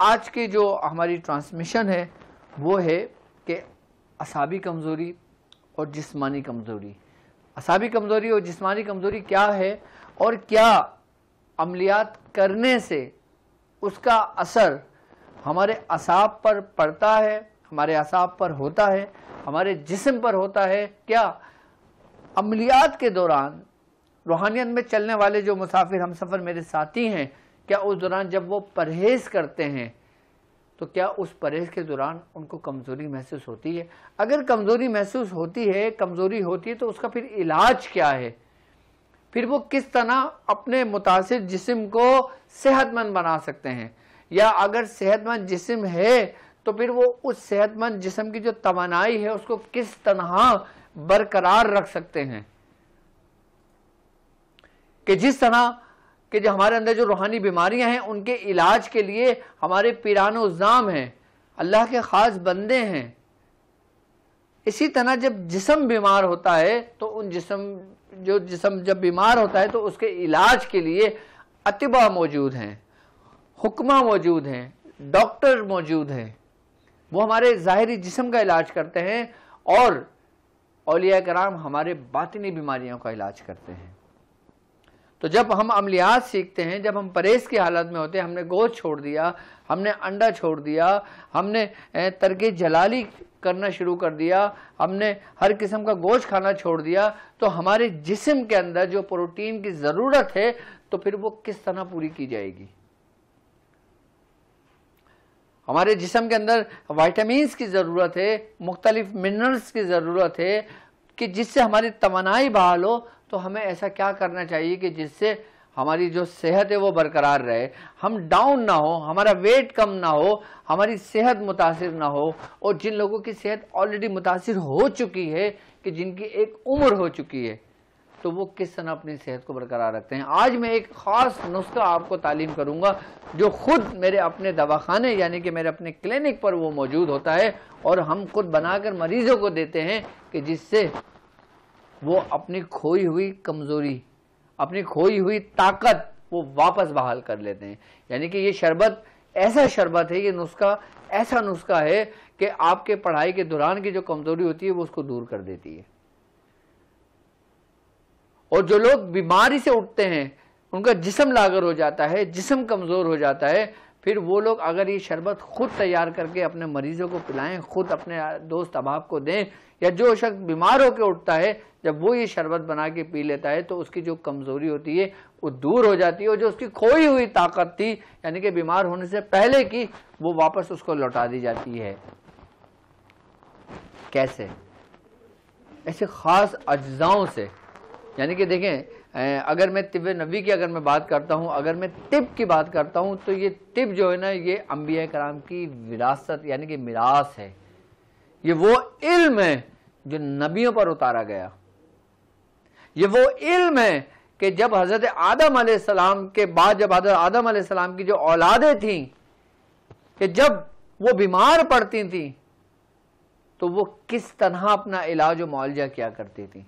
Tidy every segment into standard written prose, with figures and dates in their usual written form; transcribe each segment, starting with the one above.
آج کی جو ہماری ٹرانسمیشن ہے وہ ہے کہ اعصابی کمزوری اور جسمانی کمزوری. اعصابی کمزوری اور جسمانی کمزوری کیا ہے اور کیا عملیات کرنے سے اس کا اثر ہمارے اعصاب پر پڑتا ہے, ہمارے اعصاب پر ہوتا ہے, ہمارے جسم پر ہوتا ہے. کیا عملیات کے دوران روحانیت میں چلنے والے جو مسافر ہم سفر میرے ساتھی ہیں, کیا اس دوران جب وہ پرہیز کرتے ہیں تو کیا اس پرہیز کے دوران ان کو کمزوری محسوس ہوتی ہے؟ اگر کمزوری محسوس ہوتی ہے, کمزوری ہوتی ہے, تو اس کا پھر علاج کیا ہے؟ پھر وہ کس طرح اپنے متاثر جسم کو صحت مند بنا سکتے ہیں؟ یا اگر صحت مند جسم ہے تو پھر وہ اس صحت مند جسم کی جو توانائی ہے اس کو کس طرح برقرار رکھ سکتے ہیں؟ کہ جس طرح کہ جو ہمارے اندر جو روحانی بیماریاں ہیں ان کے علاج کے لیے ہمارے پیران و زام ہیں, اللہ کے خاص بندے ہیں, اسی طرح جب جسم بیمار ہوتا ہے تو جسم جب بیمار ہوتا ہے تو اس کے علاج کے لیے اطباء موجود ہیں, حکماں موجود ہیں, ڈاکٹر موجود ہیں. وہ ہمارے ظاہری جسم کا علاج کرتے ہیں اور اولیاء کرام ہمارے باطنی بیماریوں کا علاج کرتے ہیں. تو جب ہم عملیات سیکھتے ہیں, جب ہم پرہیز کی حالت میں ہوتے ہیں, ہم نے گوشت چھوڑ دیا, ہم نے انڈا چھوڑ دیا, ہم نے ترک جلالی کرنا شروع کر دیا, ہم نے ہر قسم کا گوشت کھانا چھوڑ دیا, تو ہمارے جسم کے اندر جو پروٹین کی ضرورت ہے تو پھر وہ کس طرح پوری کی جائے گی؟ ہمارے جسم کے اندر وائٹامنز کی ضرورت ہے, مختلف منرلز کی ضرورت ہے کہ جس سے ہماری توانائی بحال ہو. تو ہمیں ایسا کیا کرنا چاہیے کہ جس سے ہماری جو صحت ہے وہ برقرار رہے, ہم ڈاؤن نہ ہو, ہمارا ویٹ کم نہ ہو, ہماری صحت متاثر نہ ہو. اور جن لوگوں کی صحت آلریڈی متاثر ہو چکی ہے, کہ جن کی ایک عمر ہو چکی ہے, تو وہ کس طرح اپنی صحت کو برقرار رکھتے ہیں. آج میں ایک خاص نسخہ آپ کو تعلیم کروں گا جو خود میرے اپنے دواخانے یعنی کہ میرے اپنے کلینک پر وہ موجود ہوتا ہے, اور ہم خود بنا کر مریضوں کو دیتے ہیں کہ جس سے وہ اپنی کھوئی ہوئی کمزوری, اپنی کھوئی ہوئی طاقت وہ واپس بحال کر لیتے ہیں. یعنی کہ یہ شربت ایسا شربت ہے, یہ نسخہ ایسا نسخہ ہے کہ آپ کے پڑھائی کے دوران کی جو کمزوری ہوتی ہے وہ اس کو دور کر دیتی ہے. اور جو لوگ بیماری سے اٹھتے ہیں, ان کا جسم لاغر ہو جاتا ہے, جسم کمزور ہو جاتا ہے, پھر وہ لوگ اگر یہ شربت خود تیار کر کے اپنے مریضوں کو پلائیں, خود اپنے دوست احباب کو دیں, یا جو شخص بیمار ہو کے اٹھتا ہے جب وہ یہ شربت بنا کے پی لیتا ہے تو اس کی جو کمزوری ہوتی ہے وہ دور ہو جاتی ہے, اور جو اس کی کھوئی ہوئی طاقت تھی یعنی کہ بیمار ہونے سے پہلے کی, وہ واپس اس کو لوٹا دی جاتی ہے. کیسے؟ ایسے خاص اجزاؤں سے. یعنی کہ دیکھیں, اگر میں طب نبوی کی اگر میں بات کرتا ہوں, اگر میں طب کی بات کرتا ہوں, تو یہ طب جو ہے نا یہ انبیاء کرام کی وراثت یعنی کہ میراث ہے. یہ وہ علم ہے جو نبیوں پر اتارا گیا. یہ وہ علم ہے کہ جب حضرت آدم علیہ السلام کے بعد, جب حضرت آدم علیہ السلام کی جو اولادیں تھیں, کہ جب وہ بیمار پڑتی تھیں تو وہ کس طرح اپنا علاج و معالجہ کیا کرتی تھیں.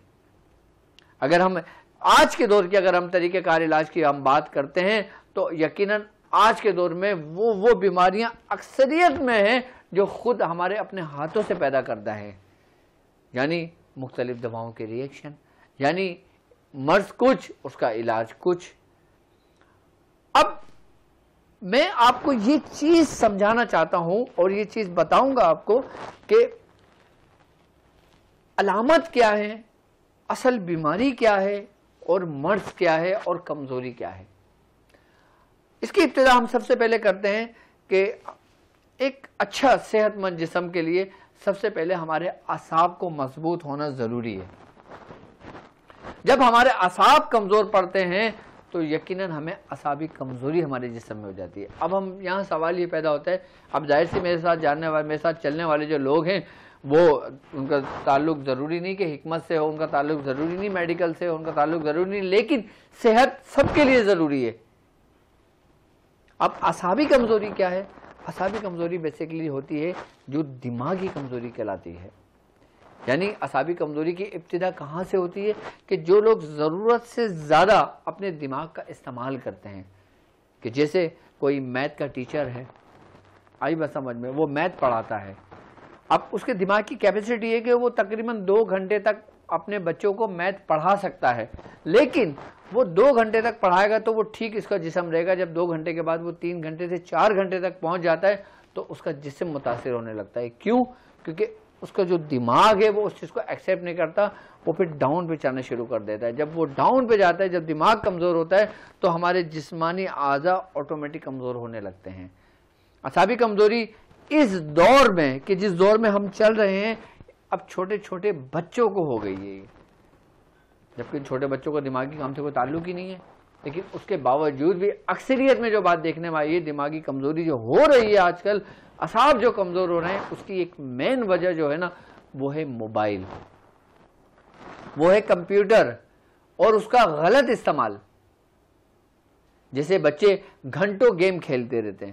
اگر ہم آج کے دور کی اگر ہم طریقہ کار علاج کی ہم بات کرتے ہیں تو یقیناً آج کے دور میں وہ بیماریاں اکثریت میں ہیں جو خود ہمارے اپنے ہاتھوں سے پیدا کردہ ہے. یعنی مختلف دواؤں کے ری ایکشن, یعنی مرض کچھ, اس کا علاج کچھ. اب میں آپ کو یہ چیز سمجھانا چاہتا ہوں اور یہ چیز بتاؤں گا آپ کو کہ علامت کیا ہے, اصل بیماری کیا ہے, اور مرض کیا ہے, اور کمزوری کیا ہے. اس کی ابتدا ہم سب سے پہلے کرتے ہیں کہ ایک اچھا صحت مند جسم کے لیے سب سے پہلے ہمارے اعصاب کو مضبوط ہونا ضروری ہے. جب ہمارے اعصاب کمزور پڑتے ہیں تو یقیناً ہمیں اعصابی کمزوری ہمارے جسم میں ہو جاتی ہے. اب ہم یہاں سوال یہ پیدا ہوتا ہے, اب ظاہر سے میرے ساتھ جاننے والے, میرے ساتھ چلنے والے جو لوگ ہیں وہ ان کا تعلق ضروری نہیں کہ حکمت سے ہو, ان کا تعلق ضروری نہیں میڈیکل سے ہو, ان کا تعلق ضروری نہیں, لیکن صحت سب کے لیے ضروری ہے. اب اعصابی کمزوری کیا ہے؟ اعصابی کمزوری بیسیکلی ہوتی ہے جو دماغی کمزوری کہلاتی ہے. یعنی اعصابی کمزوری کی ابتدا کہاں سے ہوتی ہے؟ کہ جو لوگ ضرورت سے زیادہ اپنے دماغ کا استعمال کرتے ہیں, کہ جیسے کوئی میتھ کا ٹیچر ہے, آئی بات سمجھ میں؟ وہ میتھ پڑھاتا ہے. اب اس کے دماغ کی کیپیسٹی ہے کہ وہ تقریباً 2 گھنٹے تک اپنے بچوں کو میتھ پڑھا سکتا ہے, لیکن وہ 2 گھنٹے تک پڑھائے گا تو وہ ٹھیک اس کا جسم رہے گا. جب 2 گھنٹے کے بعد وہ 3 گھنٹے سے 4 گھنٹے تک پہنچ جاتا ہے تو اس کا جسم متاثر ہونے لگتا ہے. کیوں؟ کیونکہ اس کا جو دماغ ہے وہ اس چیز کو ایکسیپٹ نہیں کرتا, وہ پھر ڈاؤن پہ چلنا شروع کر دیتا ہے. جب وہ ڈاؤن پہ جاتا ہے, جب دماغ کمزور ہوتا ہے تو ہمارے جسمانی اعضاء آٹومیٹک کمزور ہونے لگتے ہیں. اعصابی کمزوری اس دور میں کہ جس دور میں ہم چل رہے ہیں, اب چھوٹے چھوٹے بچوں کو ہو گئی ہے, جبکہ چھوٹے بچوں کو دماغی کام سے کوئی تعلق ہی نہیں ہے, لیکن اس کے باوجود بھی اکثریت میں جو بات دیکھنے میں آئی ہے, دماغی کمزوری جو ہو رہی ہے آج کل, اعصاب جو کمزور ہو رہے ہیں, اس کی ایک مین وجہ جو ہے نا وہ ہے موبائل, وہ ہے کمپیوٹر اور اس کا غلط استعمال. جیسے بچے گھنٹوں گیم کھیلتے رہتے ہیں,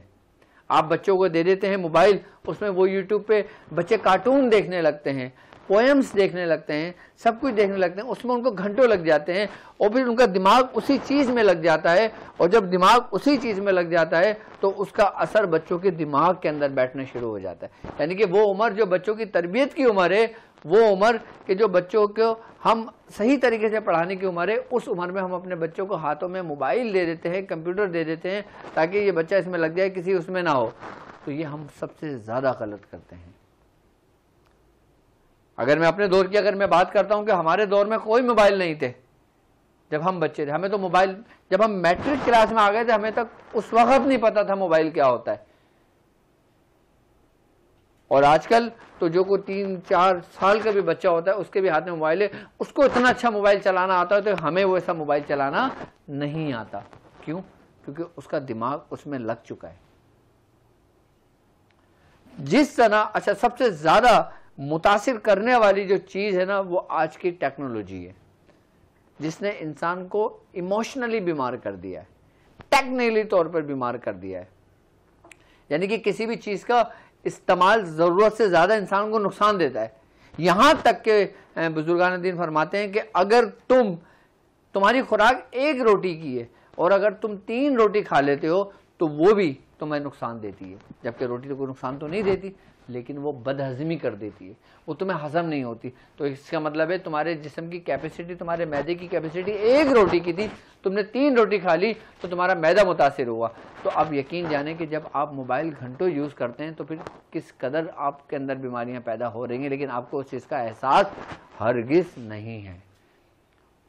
آپ بچوں کو دے دیتے ہیں موبائل, اس میں وہ یوٹیوب پہ بچے کارٹون دیکھنے لگتے ہیں, پوئمز دیکھنے لگتے ہیں, سب کچھ دیکھنے لگتے ہیں, اس میں ان کو گھنٹوں لگ جاتے ہیں, اور پھر ان کا دماغ اسی چیز میں لگ جاتا ہے, اور جب دماغ اسی چیز میں لگ جاتا ہے تو اس کا اثر بچوں کے دماغ کے اندر بیٹھنا شروع ہو جاتا ہے. یعنی کہ وہ عمر جو بچوں کی تربیت کی عمر ہے, وہ عمر کہ جو بچوں کو ہم صحیح طریقے سے پڑھانے کی عمر ہے, اس عمر میں ہم اپنے بچوں کو ہاتھوں میں موبائل دے دیتے ہیں, کمپیوٹر دے دیتے ہیں تاکہ یہ بچہ اس میں لگ جائے, کسی اس میں نہ ہو. تو یہ ہم سب سے زیادہ غلط کرتے ہیں. اگر میں اپنے دور کی اگر میں بات کرتا ہوں کہ ہمارے دور میں کوئی موبائل نہیں تھے جب ہم بچے تھے, ہمیں تو موبائل جب ہم میٹرک کلاس میں آ گئے تھے ہمیں تک اس وقت نہیں پتا تھا موبائل کیا ہوتا ہے. اور آج کل تو جو کوئی 3-4 سال کا بھی بچہ ہوتا ہے اس کے بھی ہاتھ میں موبائل ہے, اس کو اتنا اچھا موبائل چلانا آتا ہے تو ہمیں وہ ایسا موبائل چلانا نہیں آتا. کیوں؟ کیونکہ اس کا دماغ اس میں لگ چکا ہے. جس طرح اچھا سب سے زیادہ متاثر کرنے والی جو چیز ہے نا وہ آج کی ٹیکنالوجی ہے, جس نے انسان کو ایموشنلی بیمار کر دیا ہے, ٹیکنیکلی طور پر بیمار کر دیا ہے. یعنی کہ کسی بھی چیز کا استعمال ضرورت سے زیادہ انسان کو نقصان دیتا ہے. یہاں تک کہ بزرگان دین فرماتے ہیں کہ اگر تمہاری خوراک 1 روٹی کی ہے اور اگر تم 3 روٹی کھا لیتے ہو تو وہ بھی تمہیں نقصان دیتی ہے, جبکہ روٹی تو کوئی نقصان تو نہیں دیتی لیکن وہ بدہضمی کر دیتی ہے, وہ تمہیں ہضم نہیں ہوتی. تو اس کا مطلب ہے تمہارے جسم کی کیپیسٹی, تمہارے معدے کی کیپیسٹی 1 روٹی کی تھی, تم نے 3 روٹی کھا لی تو تمہارا معدہ متاثر ہوا. تو اب یقین جانیں کہ جب آپ موبائل گھنٹوں یوز کرتے ہیں تو پھر کس قدر آپ کے اندر بیماریاں پیدا ہو رہی ہیں, لیکن آپ کو اس چیز کا احساس ہرگز نہیں ہے.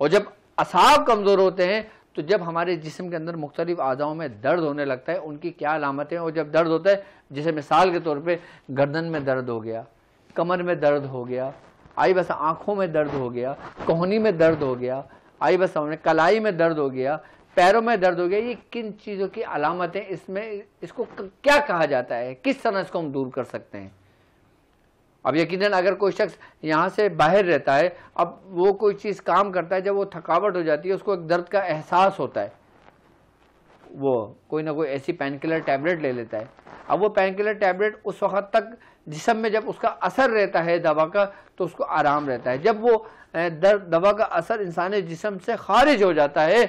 اور جب اعصاب کمزور ہوتے ہیں تو جب ہمارے جسم کے اندر مختلف اعضاؤں میں درد ہونے لگتا ہے, ان کی کیا علامتیں, اور جب درد ہوتا ہے جیسے مثال کے طور پہ گردن میں درد ہو گیا, کمر میں درد ہو گیا, آئی بس آنکھوں میں درد ہو گیا, کوہنی میں درد ہو گیا, آئی بس کلائی میں درد ہو گیا, پیروں میں درد ہو گیا, یہ کن چیزوں کی علامتیں, اس کو کیا کہا جاتا ہے, کس طرح اس کو ہم دور کر سکتے ہیں. اب یقیناً اگر کوئی شخص یہاں سے باہر رہتا ہے, اب وہ کوئی چیز کام کرتا ہے, جب وہ تھکاوٹ ہو جاتی ہے اس کو ایک درد کا احساس ہوتا ہے, وہ کوئی نہ کوئی ایسی پین کلر ٹیبلٹ لے لیتا ہے. اب وہ پین کلر ٹیبلٹ اس وقت تک جسم میں جب اس کا اثر رہتا ہے دوا کا تو اس کو آرام رہتا ہے. جب وہ دوا کا اثر انسانی جسم سے خارج ہو جاتا ہے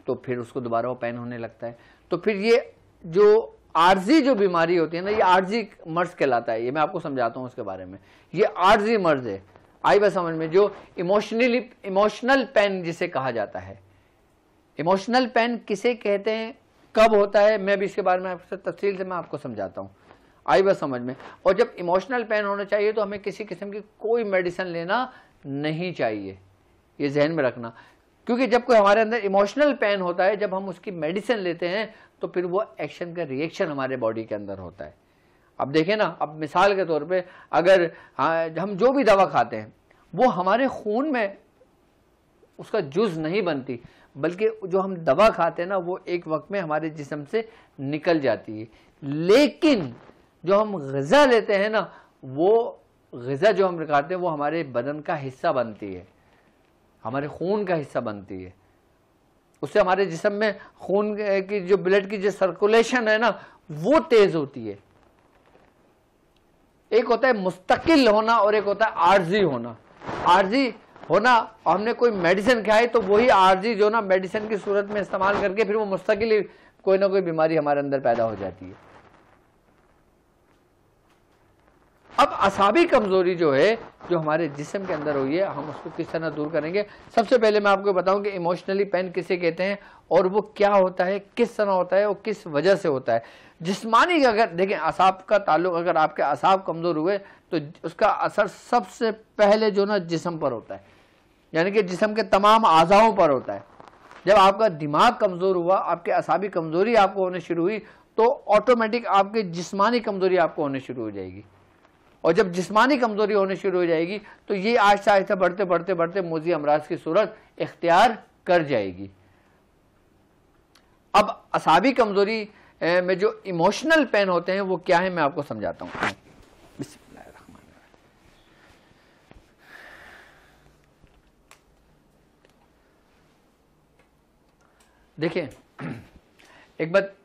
تو پھر اس کو دوبارہ وہ پین ہونے لگتا ہے. تو پھر یہ جو عارضی جو بیماری ہوتی ہے نا, یہ عارضی مرض کہلاتا ہے. یہ میں آپ کو سمجھاتا ہوں اس کے بارے میں. یہ عارضی مرض ہے, آئی بس سمجھ میں, جو ایموشنل پین جسے کہا جاتا ہے. ایموشنل پین کسے کہتے ہیں, کب ہوتا ہے, میں بھی اس کے بارے میں تفصیل سے میں آپ کو سمجھاتا ہوں, آئی بس سمجھ میں. اور جب ایموشنل پین ہونا چاہیے تو ہمیں کسی قسم کی کوئی میڈیسن لینا نہیں چاہیے, یہ ذہن میں رکھنا. کیونکہ جب کوئی ہمارے اندر ایموشنل پین ہوتا ہے, جب ہم اس کی میڈیسن لیتے ہیں تو پھر وہ ایکشن کا ریئیکشن ہمارے باڈی کے اندر ہوتا ہے. اب دیکھیں نا, اب مثال کے طور پہ اگر ہم جو بھی دوا کھاتے ہیں وہ ہمارے خون میں اس کا جز نہیں بنتی, بلکہ جو ہم دوا کھاتے ہیں نا وہ ایک وقت میں ہمارے جسم سے نکل جاتی ہے. لیکن جو ہم غذا لیتے ہیں نا, وہ غذا جو ہم کھاتے ہیں وہ ہمارے بدن کا حصہ بنتی ہے, ہمارے خون کا حصہ بنتی ہے. اس سے ہمارے جسم میں خون کی جو بلڈ کی جو سرکولیشن ہے نا وہ تیز ہوتی ہے. ایک ہوتا ہے مستقل ہونا اور ایک ہوتا ہے عارضی ہونا. عارضی ہونا, ہم نے کوئی میڈیسن کھائی تو وہی عارضی جو نا میڈیسن کی صورت میں استعمال کر کے پھر وہ مستقل کوئی نہ کوئی بیماری ہمارے اندر پیدا ہو جاتی ہے. اب اعصابی کمزوری جو ہے جو ہمارے جسم کے اندر ہوئی ہے ہم اس کو کس طرح دور کریں گے؟ سب سے پہلے میں آپ کو بتاؤں کہ ایموشنلی پین کسے کہتے ہیں اور وہ کیا ہوتا ہے، کس طرح ہوتا ہے اور کس وجہ سے ہوتا ہے۔ جسمانی اگر دیکھیں اعصاب کا تعلق، اگر آپ کے اعصاب کمزور ہوئے تو اس کا اثر سب سے پہلے جو نا جسم پر ہوتا ہے، یعنی کہ جسم کے تمام اعضاؤں پر ہوتا ہے۔ جب آپ کا دماغ کمزور ہوا، آپ کے اعصابی کمزوری آپ کو ہونے شروع ہوئی تو آٹومیٹک آپ کی جسمانی کمزوری آپ کو ہونے شروع ہو جائے گی، اور جب جسمانی کمزوری ہونے شروع ہو جائے گی تو یہ آہستہ آہستہ بڑھتے بڑھتے بڑھتے موذی امراض کی صورت اختیار کر جائے گی۔ اب اعصابی کمزوری میں جو ایموشنل پین ہوتے ہیں وہ کیا ہے میں آپ کو سمجھاتا ہوں۔ بسم اللہ الرحمن الرحیم۔ دیکھیں ایک بات،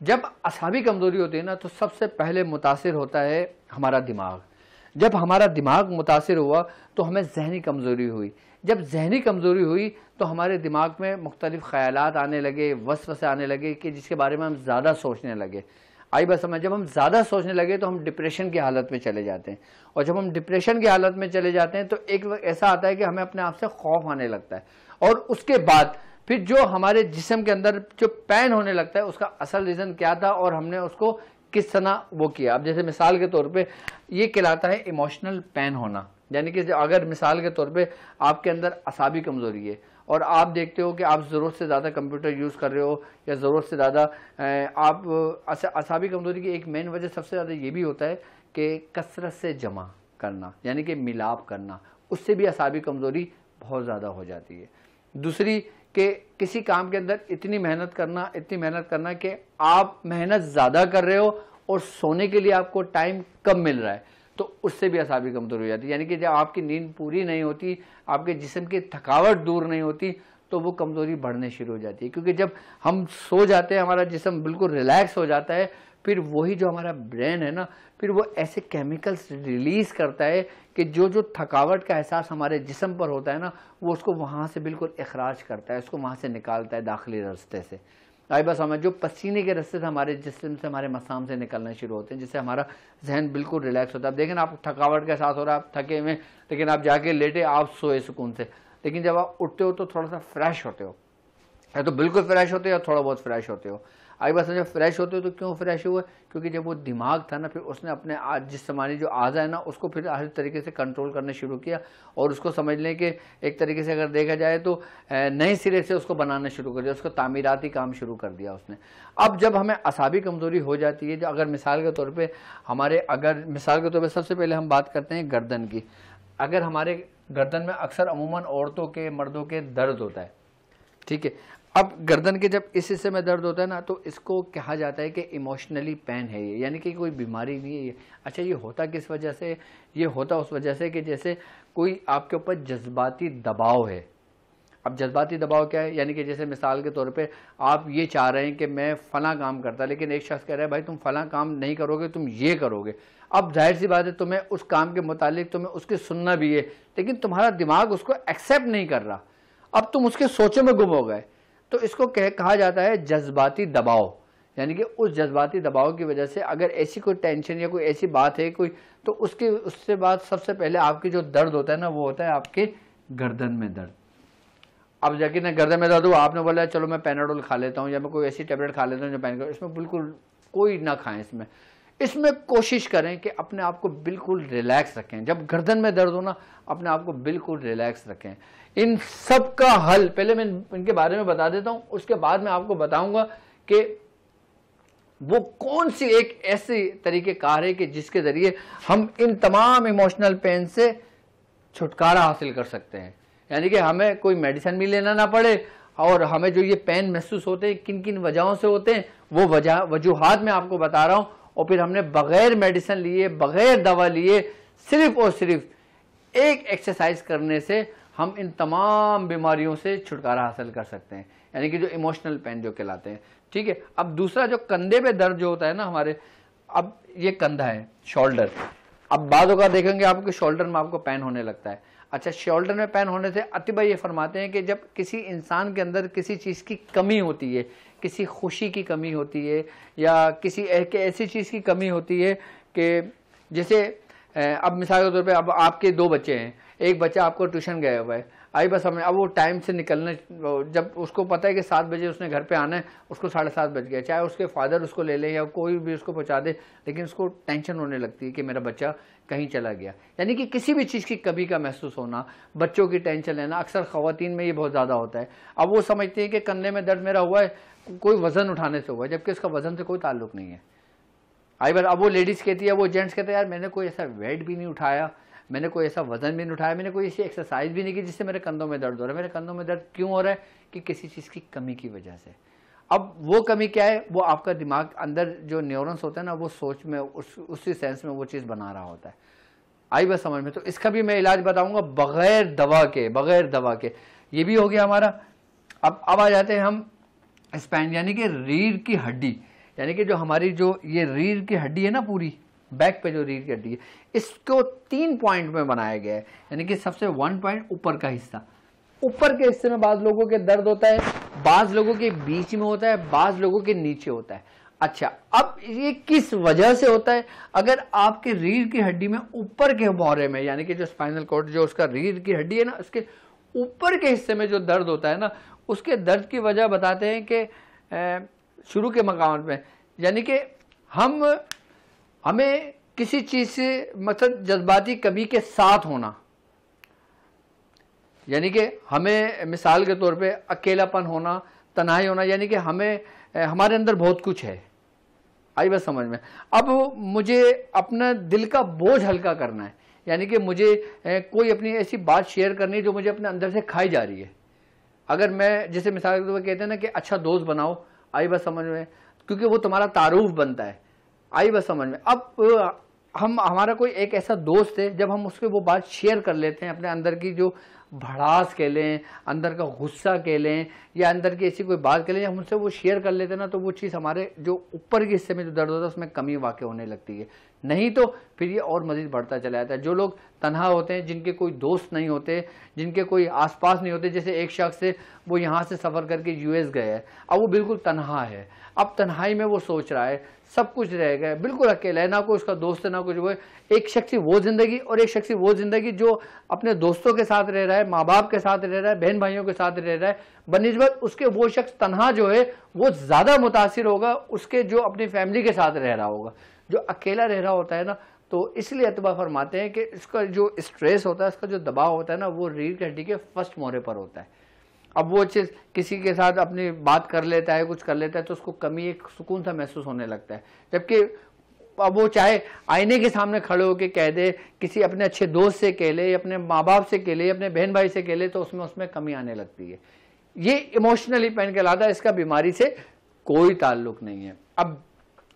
جب اعصابی کمزوری ہوتی ہے نا تو سب سے پہلے متاثر ہوتا ہے ہمارا دماغ۔ جب ہمارا دماغ متاثر ہوا تو ہمیں ذہنی کمزوری ہوئی، جب ذہنی کمزوری ہوئی تو ہمارے دماغ میں مختلف خیالات آنے لگے، وسوسے آنے لگے کہ جس کے بارے میں ہم زیادہ سوچنے لگے۔ آئی بات سمجھ؟ جب ہم زیادہ سوچنے لگے تو ہم ڈپریشن کی حالت میں چلے جاتے ہیں، اور جب ہم ڈپریشن کی حالت میں چلے جاتے ہیں تو ایک وقت ایسا آتا ہے کہ ہمیں اپنے آپ سے خوف آنے لگتا ہے، اور اس کے بعد پھر جو ہمارے جسم کے اندر جو پین ہونے لگتا ہے اس کا اصل ریزن کیا تھا اور ہم نے اس کو کس طرح وہ کیا۔ اب جیسے مثال کے طور پہ یہ کہلاتا ہے ایموشنل پین ہونا، یعنی کہ اگر مثال کے طور پہ آپ کے اندر اعصابی کمزوری ہے اور آپ دیکھتے ہو کہ آپ ضرورت سے زیادہ کمپیوٹر یوز کر رہے ہو یا ضرورت سے زیادہ آپ اعصابی کمزوری کی ایک مین وجہ سب سے زیادہ یہ بھی ہوتا ہے کہ کثرت سے جمع کرنا، یعنی کہ ملاپ کرنا، اس سے بھی اعصابی کمزوری بہت زیادہ ہو جاتی ہے۔ دوسری کہ کسی کام کے اندر اتنی محنت کرنا کہ آپ محنت زیادہ کر رہے ہو اور سونے کے لیے آپ کو ٹائم کم مل رہا ہے، تو اس سے بھی اعصابی کمزوری ہو جاتی ہے۔ یعنی کہ جب آپ کی نیند پوری نہیں ہوتی، آپ کے جسم کی تھکاوٹ دور نہیں ہوتی تو وہ کمزوری بڑھنے شروع ہو جاتی ہے، کیونکہ جب ہم سو جاتے ہیں ہمارا جسم بالکل ریلیکس ہو جاتا ہے، پھر وہی جو ہمارا برین ہے نا پھر وہ ایسے کیمیکلز ریلیز کرتا ہے کہ جو تھکاوٹ کا احساس ہمارے جسم پر ہوتا ہے نا وہ اس کو وہاں سے بالکل اخراج کرتا ہے، اس کو وہاں سے نکالتا ہے داخلی راستے سے۔ آئی بس ہمیں جو پسینے کے راستے سے ہمارے جسم سے ہمارے مسام سے نکلنا شروع ہوتے ہیں، جس سے ہمارا ذہن بالکل ریلیکس ہوتا ہے۔ اب دیکھیں آپ تھکاوٹ کا احساس ہو رہا ہے، آپ تھکے ہوئے لیکن آپ جا کے لیٹے، آپ سوئے سکون سے، لیکن جب آپ اٹھتے ہو تو تھوڑا سا فریش ہوتے ہو، یا تو بالکل فریش ہوتے ہو یا تھوڑا بہت فریش ہوتے ہو۔ آئی بات جب فریش ہوتے ہو تو کیوں فریش ہوئے؟ کیونکہ جب وہ دماغ تھا نا پھر اس نے اپنے جسمانی جو اعضاء ہے نا اس کو پھر ہر طریقے سے کنٹرول کرنا شروع کیا، اور اس کو سمجھ لیں کہ ایک طریقے سے اگر دیکھا جائے تو نئے سرے سے اس کو بنانا شروع کر دیا، اس کو تعمیراتی کام شروع کر دیا اس نے۔ اب جب ہمیں اعصابی کمزوری ہو جاتی ہے، جو اگر مثال کے طور پہ سب سے پہلے ہم بات کرتے ہیں گردن کی۔ اگر ہمارے گردن میں اکثر عموماً عورتوں کے مردوں کے درد ہوتا ہے، ٹھیک ہے، اب گردن کے جب اس حصے میں درد ہوتا ہے نا تو اس کو کہا جاتا ہے کہ ایموشنلی پین ہے، یہ یعنی کہ کوئی بیماری نہیں ہے یہ۔ اچھا یہ ہوتا کس وجہ سے؟ یہ ہوتا اس وجہ سے کہ جیسے کوئی آپ کے اوپر جذباتی دباؤ ہے۔ اب جذباتی دباؤ کیا ہے؟ یعنی کہ جیسے مثال کے طور پہ آپ یہ چاہ رہے ہیں کہ میں فلاں کام کرتا، لیکن ایک شخص کہہ رہا ہے بھائی تم فلاں کام نہیں کرو گے، تم یہ کرو گے۔ اب ظاہر سی بات ہے تمہیں اس کام کے متعلق تمہیں اس کی سننا بھی ہے، لیکن تمہارا دماغ اس کو ایکسیپٹ نہیں کر رہا، اب تم اس کے سوچوں میں گم ہو گئے، تو اس کو کہا جاتا ہے جذباتی دباؤ۔ یعنی کہ اس جذباتی دباؤ کی وجہ سے اگر ایسی کوئی ٹینشن یا کوئی ایسی بات ہے کوئی، تو اس سے بعد سب سے پہلے آپ کی جو درد ہوتا ہے نا وہ ہوتا ہے آپ کے گردن میں درد۔ اب یقین ہے گردن میں درد ہوا، آپ نے بولا چلو میں پیناڈول کھا لیتا ہوں یا میں کوئی ایسی ٹیبلٹ کھا لیتا ہوں جو پین، اس میں بالکل کوئی نہ کھائیں۔ اس میں کوشش کریں کہ اپنے آپ کو بالکل ریلیکس رکھیں۔ جب گردن میں درد ہونا اپنے آپ کو بالکل ریلیکس رکھیں۔ ان سب کا حل پہلے میں ان کے بارے میں بتا دیتا ہوں، اس کے بعد میں آپ کو بتاؤں گا کہ وہ کون سی ایک ایسی طریقہ کار ہے کہ جس کے ذریعے ہم ان تمام ایموشنل پین سے چھٹکارا حاصل کر سکتے ہیں۔ یعنی کہ ہمیں کوئی میڈیسن بھی لینا نہ پڑے، اور ہمیں جو یہ پین محسوس ہوتے ہیں کن کن وجہوں سے ہوتے ہیں وہ وجوہات میں آپ کو بتا رہا ہوں، اور پھر ہم نے بغیر میڈیسن لیے بغیر دوا لیے صرف اور صرف ایک ایکسرسائز کرنے سے ہم ان تمام بیماریوں سے چھٹکارا حاصل کر سکتے ہیں، یعنی کہ جو ایموشنل پین جو کہلاتے ہیں، ٹھیک ہے۔ اب دوسرا جو کندھے پہ درد جو ہوتا ہے نا ہمارے، اب یہ کندھا ہے، شولڈر، اب بعض اوقات دیکھیں گے آپ کے شولڈر میں آپ کو پین ہونے لگتا ہے. اچھا, شولڈر میں پین ہونے سے عطیہ یہ فرماتے ہیں کہ جب کسی انسان کے اندر کسی چیز کی کمی ہوتی ہے, کسی خوشی کی کمی ہوتی ہے, یا کسی ایسی چیز کی کمی ہوتی ہے کہ جیسے اب مثال کے طور پہ اب آپ کے 2 بچے ہیں, ایک بچہ آپ کو ٹیوشن گیا ہوا ہے, آئی بس ہمیں اب وہ ٹائم سے نکلنے, جب اس کو پتہ ہے کہ 7 بجے اس نے گھر پہ آنا ہے, اس کو 7:30 بج گیا, چاہے اس کے فادر اس کو لے لیں یا کوئی بھی اس کو پہنچا دے, لیکن اس کو ٹینشن ہونے لگتی ہے کہ میرا بچہ کہیں چلا گیا. یعنی کہ کسی بھی چیز کی کمی کا محسوس ہونا, بچوں کی ٹینشن لینا, اکثر خواتین میں یہ بہت زیادہ ہوتا ہے. اب وہ سمجھتے ہیں کہ کندھے میں درد میرا ہوا ہے, کوئی وزن اٹھانے سے ہوا ہے, جبکہ اس کا وزن سے کوئی تعلق نہیں ہے. آئی بار اب وہ لیڈیز کہتی ہے, وہ جینٹس کہتے ہیں یار میں نے کوئی ایسا ویٹ بھی نہیں اٹھایا, میں نے کوئی ایسا وزن بھی نہیں اٹھایا, میں نے کوئی ایسی ایکسرسائز بھی نہیں کی جس سے میرے کندھوں میں درد ہو رہا ہے. میرے کندھوں میں درد کیوں ہو رہا ہے؟ کہ کسی چیز کی کمی کی وجہ سے. اب وہ کمی کیا ہے؟ وہ آپ کا دماغ اندر جو نیورونز ہوتا ہے نا, وہ سوچ میں اسی سینس میں وہ چیز بنا رہا ہوتا ہے. آئی بس سمجھ میں. تو اس کا بھی میں علاج بتاؤں گا بغیر دوا کے. یہ بھی ہو گیا ہمارا. اب آ جاتے ہیں ہم اسپائن, یعنی کہ ریڑھ کی ہڈی, یعنی کہ جو ہماری جو یہ ریڑھ کی ہڈی ہے نا, پوری بیک پہ جو ریڑھ کی ہڈی ہے, اس کو 3 پوائنٹ میں بنایا گیا ہے. یعنی کہ سب سے 1 پوائنٹ اوپر کا حصہ, اوپر کے حصے میں بعض لوگوں کے درد ہوتا ہے, بعض لوگوں کے بیچ میں ہوتا ہے, بعض لوگوں کے نیچے ہوتا ہے. اچھا, اب یہ کس وجہ سے ہوتا ہے؟ اگر آپ کے ریڑھ کی ہڈی میں اوپر کے بورے میں, یعنی کہ جو اسپائنل کارڈ جو اس کا ریڑھ کی ہڈی ہے نا, اس کے اوپر کے حصے میں جو درد ہوتا ہے نا, اس کے درد کی وجہ بتاتے ہیں کہ شروع کے مقامات میں, یعنی کہ ہمیں کسی چیز سے مطلب جذباتی کمی کے ساتھ ہونا, یعنی کہ ہمیں مثال کے طور پہ اکیلا پن ہونا, تنہائی ہونا, یعنی کہ ہمارے اندر بہت کچھ ہے. آئی بس سمجھ میں. اب مجھے اپنا دل کا بوجھ ہلکا کرنا ہے, یعنی کہ مجھے کوئی اپنی ایسی بات شیئر کرنی ہے جو مجھے اپنے اندر سے کھائی جا رہی ہے. اگر میں جیسے مثال کے طور پہ کہتے ہیں نا کہ اچھا دوست بناؤ, آئی بس سمجھ میں, کیونکہ وہ تمہارا تعارف بنتا ہے. آئی بس سمجھ میں. اب ہمارا کوئی ایک ایسا دوست ہے, جب ہم اس کو وہ بات شیئر کر لیتے ہیں, اپنے اندر کی جو بھڑاس کہہ لیں, اندر کا غصہ کہہ لیں, یا اندر کی ایسی کوئی بات کہہ لیں, ہم ان سے وہ شیئر کر لیتے ہیں نا, تو وہ چیز ہمارے جو اوپر کے حصے میں جو درد ہوتا ہے اس میں کمی واقع ہونے لگتی ہے. نہیں تو پھر یہ اور مزید بڑھتا چلا جاتا ہے. جو لوگ تنہا ہوتے ہیں, جن کے کوئی دوست نہیں ہوتے, جن کے کوئی آس پاس نہیں ہوتے, جیسے ایک شخص سے وہ یہاں سے سفر کر کے US گئے ہے, اب وہ بالکل تنہا ہے, اب تنہائی میں وہ سوچ رہا ہے, سب کچھ رہ گیا, بالکل اکیلا ہے, نہ کوئی اس کا دوست ہے نہ کچھ. وہ ایک شخصی وہ زندگی, اور ایک شخصی وہ زندگی جو اپنے دوستوں کے ساتھ رہ رہا ہے, ماں باپ کے ساتھ رہ رہا ہے, بہن بھائیوں کے ساتھ رہ رہا ہے, بنسبت اس کے وہ شخص تنہا جو ہے وہ زیادہ متاثر ہوگا اس کے جو اپنی فیملی کے ساتھ رہ رہا ہوگا. جو اکیلا رہ رہا ہوتا ہے نا, تو اس لیے اتباع فرماتے ہیں کہ اس کا جو اسٹریس ہوتا ہے, اس کا جو دباؤ ہوتا ہے نا, وہ ریڑھ کی ہڈی کے فرسٹ مورے پر ہوتا ہے. اب وہ چیز کسی کے ساتھ اپنی بات کر لیتا ہے, کچھ کر لیتا ہے, تو اس کو کمی, ایک سکون سا محسوس ہونے لگتا ہے. جبکہ اب وہ چاہے آئینے کے سامنے کھڑے ہو کے کہہ دے, کسی اپنے اچھے دوست سے کہہ لے, اپنے ماں باپ سے کہہ لے, اپنے بہن بھائی سے کہہ لے, تو اس میں کمی آنے لگتی ہے. یہ ایموشنلی پین کہلاتا ہے, اس کا بیماری سے کوئی تعلق نہیں ہے. اب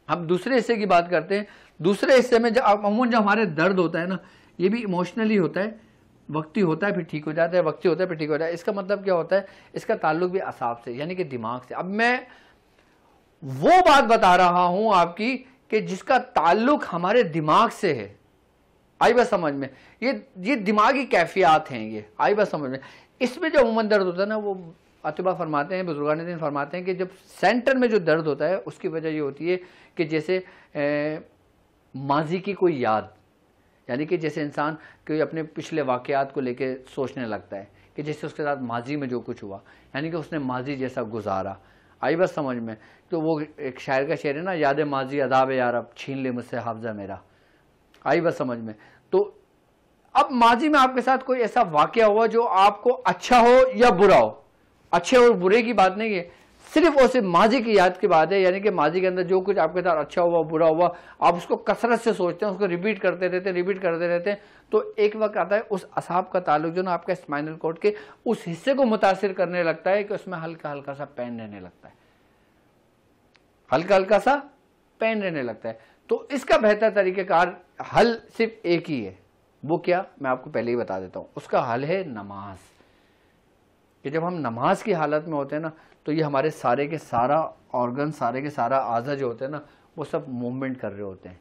ہم دوسرے حصے کی بات کرتے ہیں. دوسرے حصے میں عموماً جو ہمارے درد ہوتا ہے نا, یہ بھی ایموشنلی ہوتا ہے, وقتی ہوتا ہے پھر ٹھیک ہو جاتا ہے, وقتی ہوتا ہے پھر ٹھیک ہو جاتا ہے. اس کا مطلب کیا ہوتا ہے؟ اس کا تعلق بھی اعصاب سے, یعنی کہ دماغ سے. اب میں وہ بات بتا رہا ہوں آپ کی کہ جس کا تعلق ہمارے دماغ سے ہے. آئی بات سمجھ میں. یہ دماغی کیفیات ہیں, یہ آئی بات سمجھ میں. اس میں جو عموماً درد ہوتا ہے نا, وہ اطباء فرماتے ہیں, بزرگان دین فرماتے ہیں کہ جب سینٹر میں جو درد ہوتا ہے, اس کی وجہ یہ ہوتی ہے کہ جیسے ماضی کی کوئی یاد, یعنی کہ جیسے انسان کوئی اپنے پچھلے واقعات کو لے کے سوچنے لگتا ہے کہ جیسے اس کے ساتھ ماضی میں جو کچھ ہوا, یعنی کہ اس نے ماضی جیسا گزارا. آئی بس سمجھ میں. تو وہ ایک شاعر کا شعر ہے نا, یاد ماضی عذاب یارب چھین لے مجھ سے حافظہ میرا. آئی بس سمجھ میں. تو اب ماضی میں آپ کے ساتھ کوئی ایسا واقعہ ہوا جو آپ کو اچھا ہو یا برا ہو, اچھے اور برے کی بات نہیں ہے, صرف اور صرف ماضی کی یاد کی بات ہے. یعنی کہ ماضی کے اندر جو کچھ آپ کے ساتھ اچھا ہوا برا ہوا, آپ اس کو کثرت سے سوچتے ہیں, اس کو ریپیٹ کرتے رہتے ہیں, تو ایک وقت آتا ہے اس اعصاب کا تعلق جو نا آپ کا اسپائنل کارڈ کے اس حصے کو متاثر کرنے لگتا ہے کہ اس میں ہلکا ہلکا سا پین رہنے لگتا ہے, ہلکا ہلکا سا پین رہنے لگتا ہے. تو اس کا بہتر طریقہ کار حل صرف ایک ہی ہے. وہ کیا, میں آپ کو پہلے ہی بتا دیتا ہوں. اس کا حل ہے نماز. کہ جب ہم نماز کی حالت میں ہوتے ہیں نا, تو یہ ہمارے سارے کے سارا آرگن, سارے کے سارا اعضا جو ہوتے ہیں نا, وہ سب موومنٹ کر رہے ہوتے ہیں.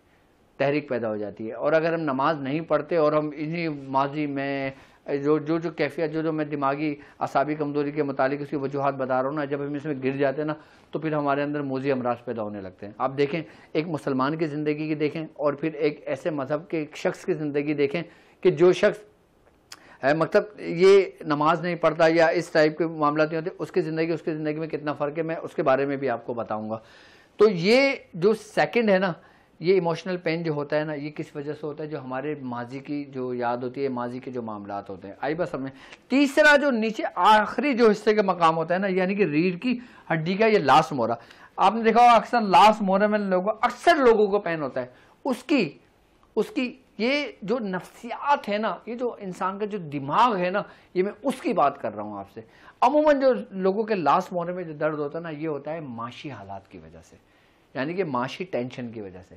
تحریک پیدا ہو جاتی ہے. اور اگر ہم نماز نہیں پڑھتے اور ہم انہی ماضی میں جو کیفیت جو میں دماغی اعصابی کمزوری کے متعلق اس کی وجوہات بتا رہا ہوں نا، جب ہم اس میں گر جاتے ہیں نا تو پھر ہمارے اندر موذی امراض پیدا ہونے لگتے ہیں. آپ دیکھیں ایک مسلمان کی زندگی کی دیکھیں اور پھر ایک ایسے مذہب کے ایک شخص کی زندگی دیکھیں کہ جو شخص مطلب یہ نماز نہیں پڑھتا یا اس ٹائپ کے معاملات نہیں ہوتے، اس کی زندگی میں کتنا فرق ہے، میں اس کے بارے میں بھی آپ کو بتاؤں گا. تو یہ جو سیکنڈ ہے نا، یہ ایموشنل پین جو ہوتا ہے نا، یہ کس وجہ سے ہوتا ہے؟ جو ہمارے ماضی کی جو یاد ہوتی ہے، ماضی کے جو معاملات ہوتے ہیں. آئی بس ہمیں تیسرا جو نیچے آخری جو حصے کا مقام ہوتا ہے نا، یعنی کہ ریڑھ کی ہڈی کا یہ لاسٹ مورا. آپ نے دیکھا ہوگا اکثر لاسٹ مورے میں اکثر لوگوں کو پین ہوتا ہے. اس کی یہ جو نفسیات ہے نا، یہ جو انسان کا جو دماغ ہے نا، یہ میں اس کی بات کر رہا ہوں آپ سے. عموماً جو لوگوں کے لاسٹ مورے میں جو درد ہوتا ہے نا، یہ ہوتا ہے معاشی حالات کی وجہ سے، یعنی کہ معاشی ٹینشن کی وجہ سے.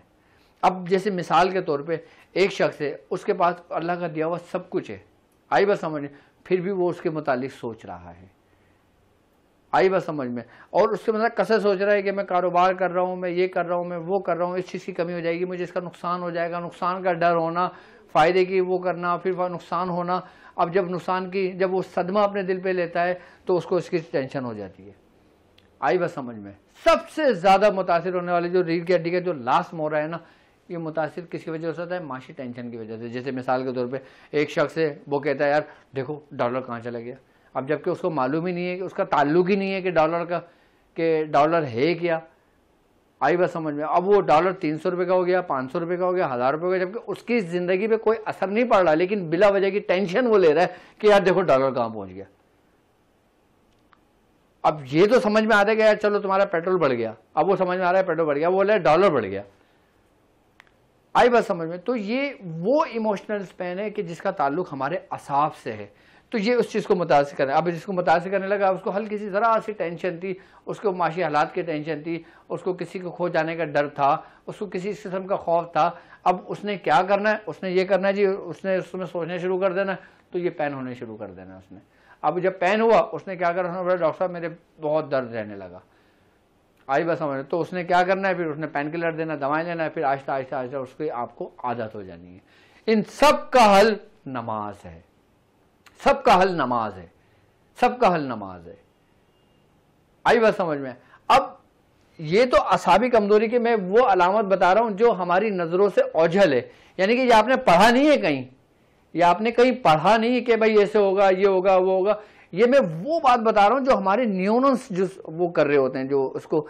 اب جیسے مثال کے طور پہ ایک شخص ہے، اس کے پاس اللہ کا دیا ہوا سب کچھ ہے، آئی بس سمجھ میں، پھر بھی وہ اس کے متعلق سوچ رہا ہے. آئی بس سمجھ میں. اور اس کے مطلب کیسے سوچ رہا ہے کہ میں کاروبار کر رہا ہوں، میں یہ کر رہا ہوں، میں وہ کر رہا ہوں، اس چیز کی کمی ہو جائے گی، مجھے اس کا نقصان ہو جائے گا، نقصان کا ڈر ہونا، فائدے کی وہ کرنا، پھر نقصان ہونا. اب جب وہ صدمہ اپنے دل پہ لیتا ہے تو اس کو اس کی ٹینشن ہو جاتی ہے. آئی بس سمجھ میں. سب سے زیادہ متاثر ہونے والے جو ریڑھ کی ہڈی کا جو لاسٹ مورا ہے نا، یہ متاثر کس کی وجہ سے ہوتا ہے؟ معاشی ٹینشن کی وجہ سے. جیسے مثال کے طور پہ ایک شخص ہے، وہ کہتا ہے یار دیکھو ڈالر کہاں چلا گیا. اب جبکہ اس کو معلوم ہی نہیں ہے، کہ اس کا تعلق ہی نہیں ہے کہ ڈالر ہے کیا. آئی بس سمجھ میں. اب وہ ڈالر 300 روپے کا ہو گیا، 500 روپے کا ہو گیا، 1000 روپے کا، جبکہ اس کی زندگی پہ کوئی اثر نہیں پڑ رہا، لیکن بلا وجہ کی ٹینشن وہ لے رہا ہے کہ یار دیکھو ڈالر کہاں پہنچ گیا. اب یہ تو سمجھ میں آتا ہے کہ یار چلو تمہارا پیٹرول بڑھ گیا. اب وہ سمجھ میں آ رہا ہے پیٹرول بڑھ گیا، وہ بولے ڈالر بڑھ گیا. آئی بات سمجھ میں. تو یہ وہ ایموشنل سپین ہے کہ جس کا تعلق ہمارے اعصاب سے ہے. تو یہ اس چیز کو متاثر کرے. اب جس کو متاثر کرنے لگا، اس کو ہلکی سی ذرا سی ٹینشن تھی، اس کو معاشی حالات کی ٹینشن تھی، اس کو کسی کو کھو جانے کا ڈر تھا، اس کو کسی قسم کا خوف تھا. اب اس نے کیا کرنا ہے؟ اس نے یہ کرنا ہے جی، اس نے اس میں سوچنا شروع کر دینا، تو یہ پین ہونے شروع کر دینا اس نے. اب جب پین ہوا، اس نے کیا کرنا؟ ڈاکٹر صاحب میرے بہت درد رہنے لگا. آئی بس سمجھ. تو اس نے کیا کرنا ہے؟ پھر اس نے پین کلر دینا، دوائیں لینا ہے، پھر آہستہ آہستہ آہستہ اس کی آپ کو عادت ہو جانی ہے. ان سب کا حل نماز ہے. سب کا حل نماز ہے. سب کا حل نماز ہے. آئی بس سمجھ میں. اب یہ تو اعصابی کمزوری کے میں وہ علامت بتا رہا ہوں جو ہماری نظروں سے اوجھل ہے. یعنی کہ یہ آپ نے پڑھا نہیں ہے کہیں، یہ آپ نے کہیں پڑھا نہیں کہ بھائی ایسے ہوگا، یہ ہوگا، وہ ہوگا. یہ میں وہ بات بتا رہا ہوں جو ہمارے نیورونز جو وہ کر رہے ہوتے ہیں، جو اس کو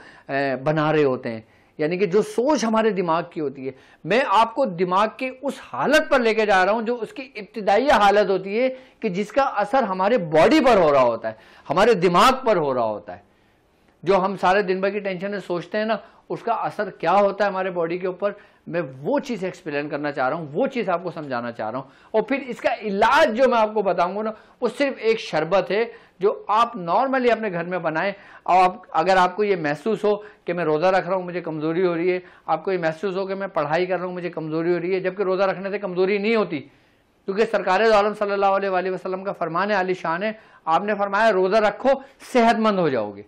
بنا رہے ہوتے ہیں، یعنی کہ جو سوچ ہمارے دماغ کی ہوتی ہے. میں آپ کو دماغ کی اس حالت پر لے کے جا رہا ہوں جو اس کی ابتدائی حالت ہوتی ہے، کہ جس کا اثر ہمارے باڈی پر ہو رہا ہوتا ہے، ہمارے دماغ پر ہو رہا ہوتا ہے. جو ہم سارے دن بھر کی ٹینشن سوچتے ہیں نا، اس کا اثر کیا ہوتا ہے ہمارے باڈی کے اوپر. میں وہ چیز ایکسپلین کرنا چاہ رہا ہوں، وہ چیز آپ کو سمجھانا چاہ رہا ہوں. اور پھر اس کا علاج جو میں آپ کو بتاؤں گا نا، وہ صرف ایک شربت ہے جو آپ نارملی اپنے گھر میں بنائیں. اور اگر آپ کو یہ محسوس ہو کہ میں روزہ رکھ رہا ہوں، مجھے کمزوری ہو رہی ہے، آپ کو یہ محسوس ہو کہ میں پڑھائی کر رہا ہوں، مجھے کمزوری ہو رہی ہے، جبکہ روزہ رکھنے سے کمزوری نہیں ہوتی، کیونکہ سرکار دو عالم صلی اللہ علیہ وآلہ وسلم کا فرمان ہے، عالی شان ہے. آپ نے فرمایا روزہ رکھو صحت مند ہو جاؤ گے.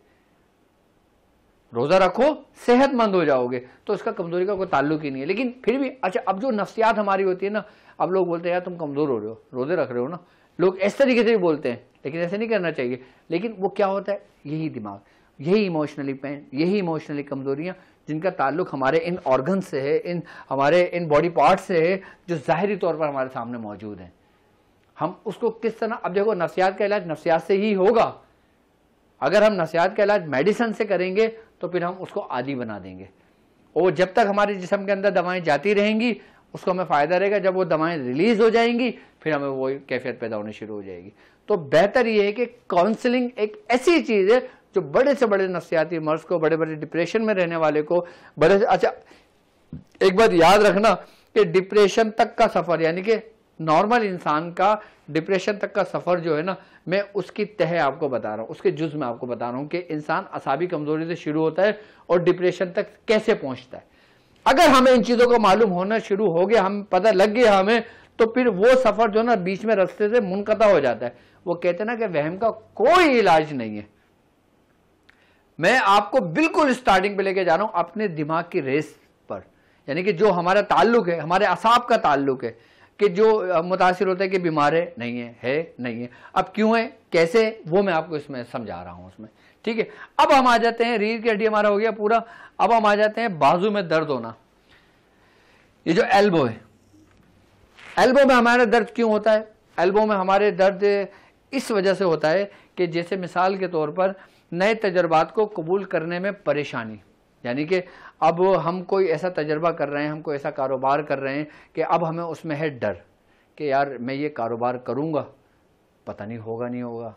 روزہ رکھو صحت مند ہو جاؤ گے. تو اس کا کمزوری کا کوئی تعلق ہی نہیں ہے. لیکن پھر بھی اچھا، اب جو نفسیات ہماری ہوتی ہے نا، اب لوگ بولتے ہیں یار تم کمزور ہو رہے ہو، روزے رکھ رہے ہو نا. لوگ اس طریقے سے بھی بولتے ہیں، لیکن ایسے نہیں کرنا چاہیے. لیکن وہ کیا ہوتا ہے؟ یہی دماغ، یہی ایموشنلی پین، یہی ایموشنلی کمزوریاں جن کا تعلق ہمارے ان آرگن سے ہے، ہمارے ان باڈی پارٹ سے ہے، جو ظاہری طور پر ہمارے سامنے موجود ہیں. ہم اس کو کس طرح، اب دیکھو نفسیات کا علاج نفسیات سے ہی ہوگا. اگر ہم نفسیات کا علاج میڈیسن سے کریں گے تو پھر ہم اس کو عادی بنا دیں گے. اور جب تک ہمارے جسم کے اندر دوائیں جاتی رہیں گی اس کو ہمیں فائدہ رہے گا. جب وہ دوائیں ریلیز ہو جائیں گی پھر ہمیں وہ کیفیت پیدا ہونے شروع ہو جائے گی. تو بہتر یہ ہے کہ کاؤنسلنگ ایک ایسی چیز ہے جو بڑے سے بڑے نفسیاتی مرض کو، بڑے بڑے ڈپریشن میں رہنے والے کو، اچھا ایک بات یاد رکھنا کہ ڈپریشن تک کا سفر، یعنی کہ نارمل انسان کا ڈپریشن تک کا سفر جو ہے نا، میں اس کی تہ آپ کو بتا رہا ہوں، اس کے جز میں آپ کو بتا رہا ہوں کہ انسان اعصابی کمزوری سے شروع ہوتا ہے اور ڈپریشن تک کیسے پہنچتا ہے. اگر ہمیں ان چیزوں کا معلوم ہونا شروع ہو گیا، ہم پتہ لگ گیا ہمیں، تو پھر وہ سفر جو نا بیچ میں رستے سے منقطع ہو جاتا ہے. وہ کہتے ہیں نا کہ وہم کا کوئی علاج نہیں ہے. میں آپ کو بالکل اسٹارٹنگ پہ لے کے جا رہا ہوں اپنے دماغ کی ریس پر. یعنی کہ جو ہمارا تعلق ہے، ہمارے اعصاب کا تعلق ہے، کہ جو متاثر ہوتا ہے کہ بیمار ہے نہیں ہے. اب کیوں ہے، کیسے، وہ میں آپ کو اس میں سمجھا رہا ہوں اس میں. ٹھیک ہے، اب ہم آ جاتے ہیں، ریڑھ کی ہڈی ہمارا ہو گیا پورا. اب ہم آ جاتے ہیں بازو میں درد ہونا. یہ جو ایلبو ہے، ایلبو میں ہمارا درد کیوں ہوتا ہے؟ ایلبو میں ہمارے درد اس وجہ سے ہوتا ہے کہ جیسے مثال کے طور پر نئے تجربات کو قبول کرنے میں پریشانی. یعنی کہ اب ہم کوئی ایسا تجربہ کر رہے ہیں، ہم کوئی ایسا کاروبار کر رہے ہیں کہ اب ہمیں اس میں ہے ڈر کہ یار میں یہ کاروبار کروں گا، پتہ نہیں ہوگا نہیں ہوگا،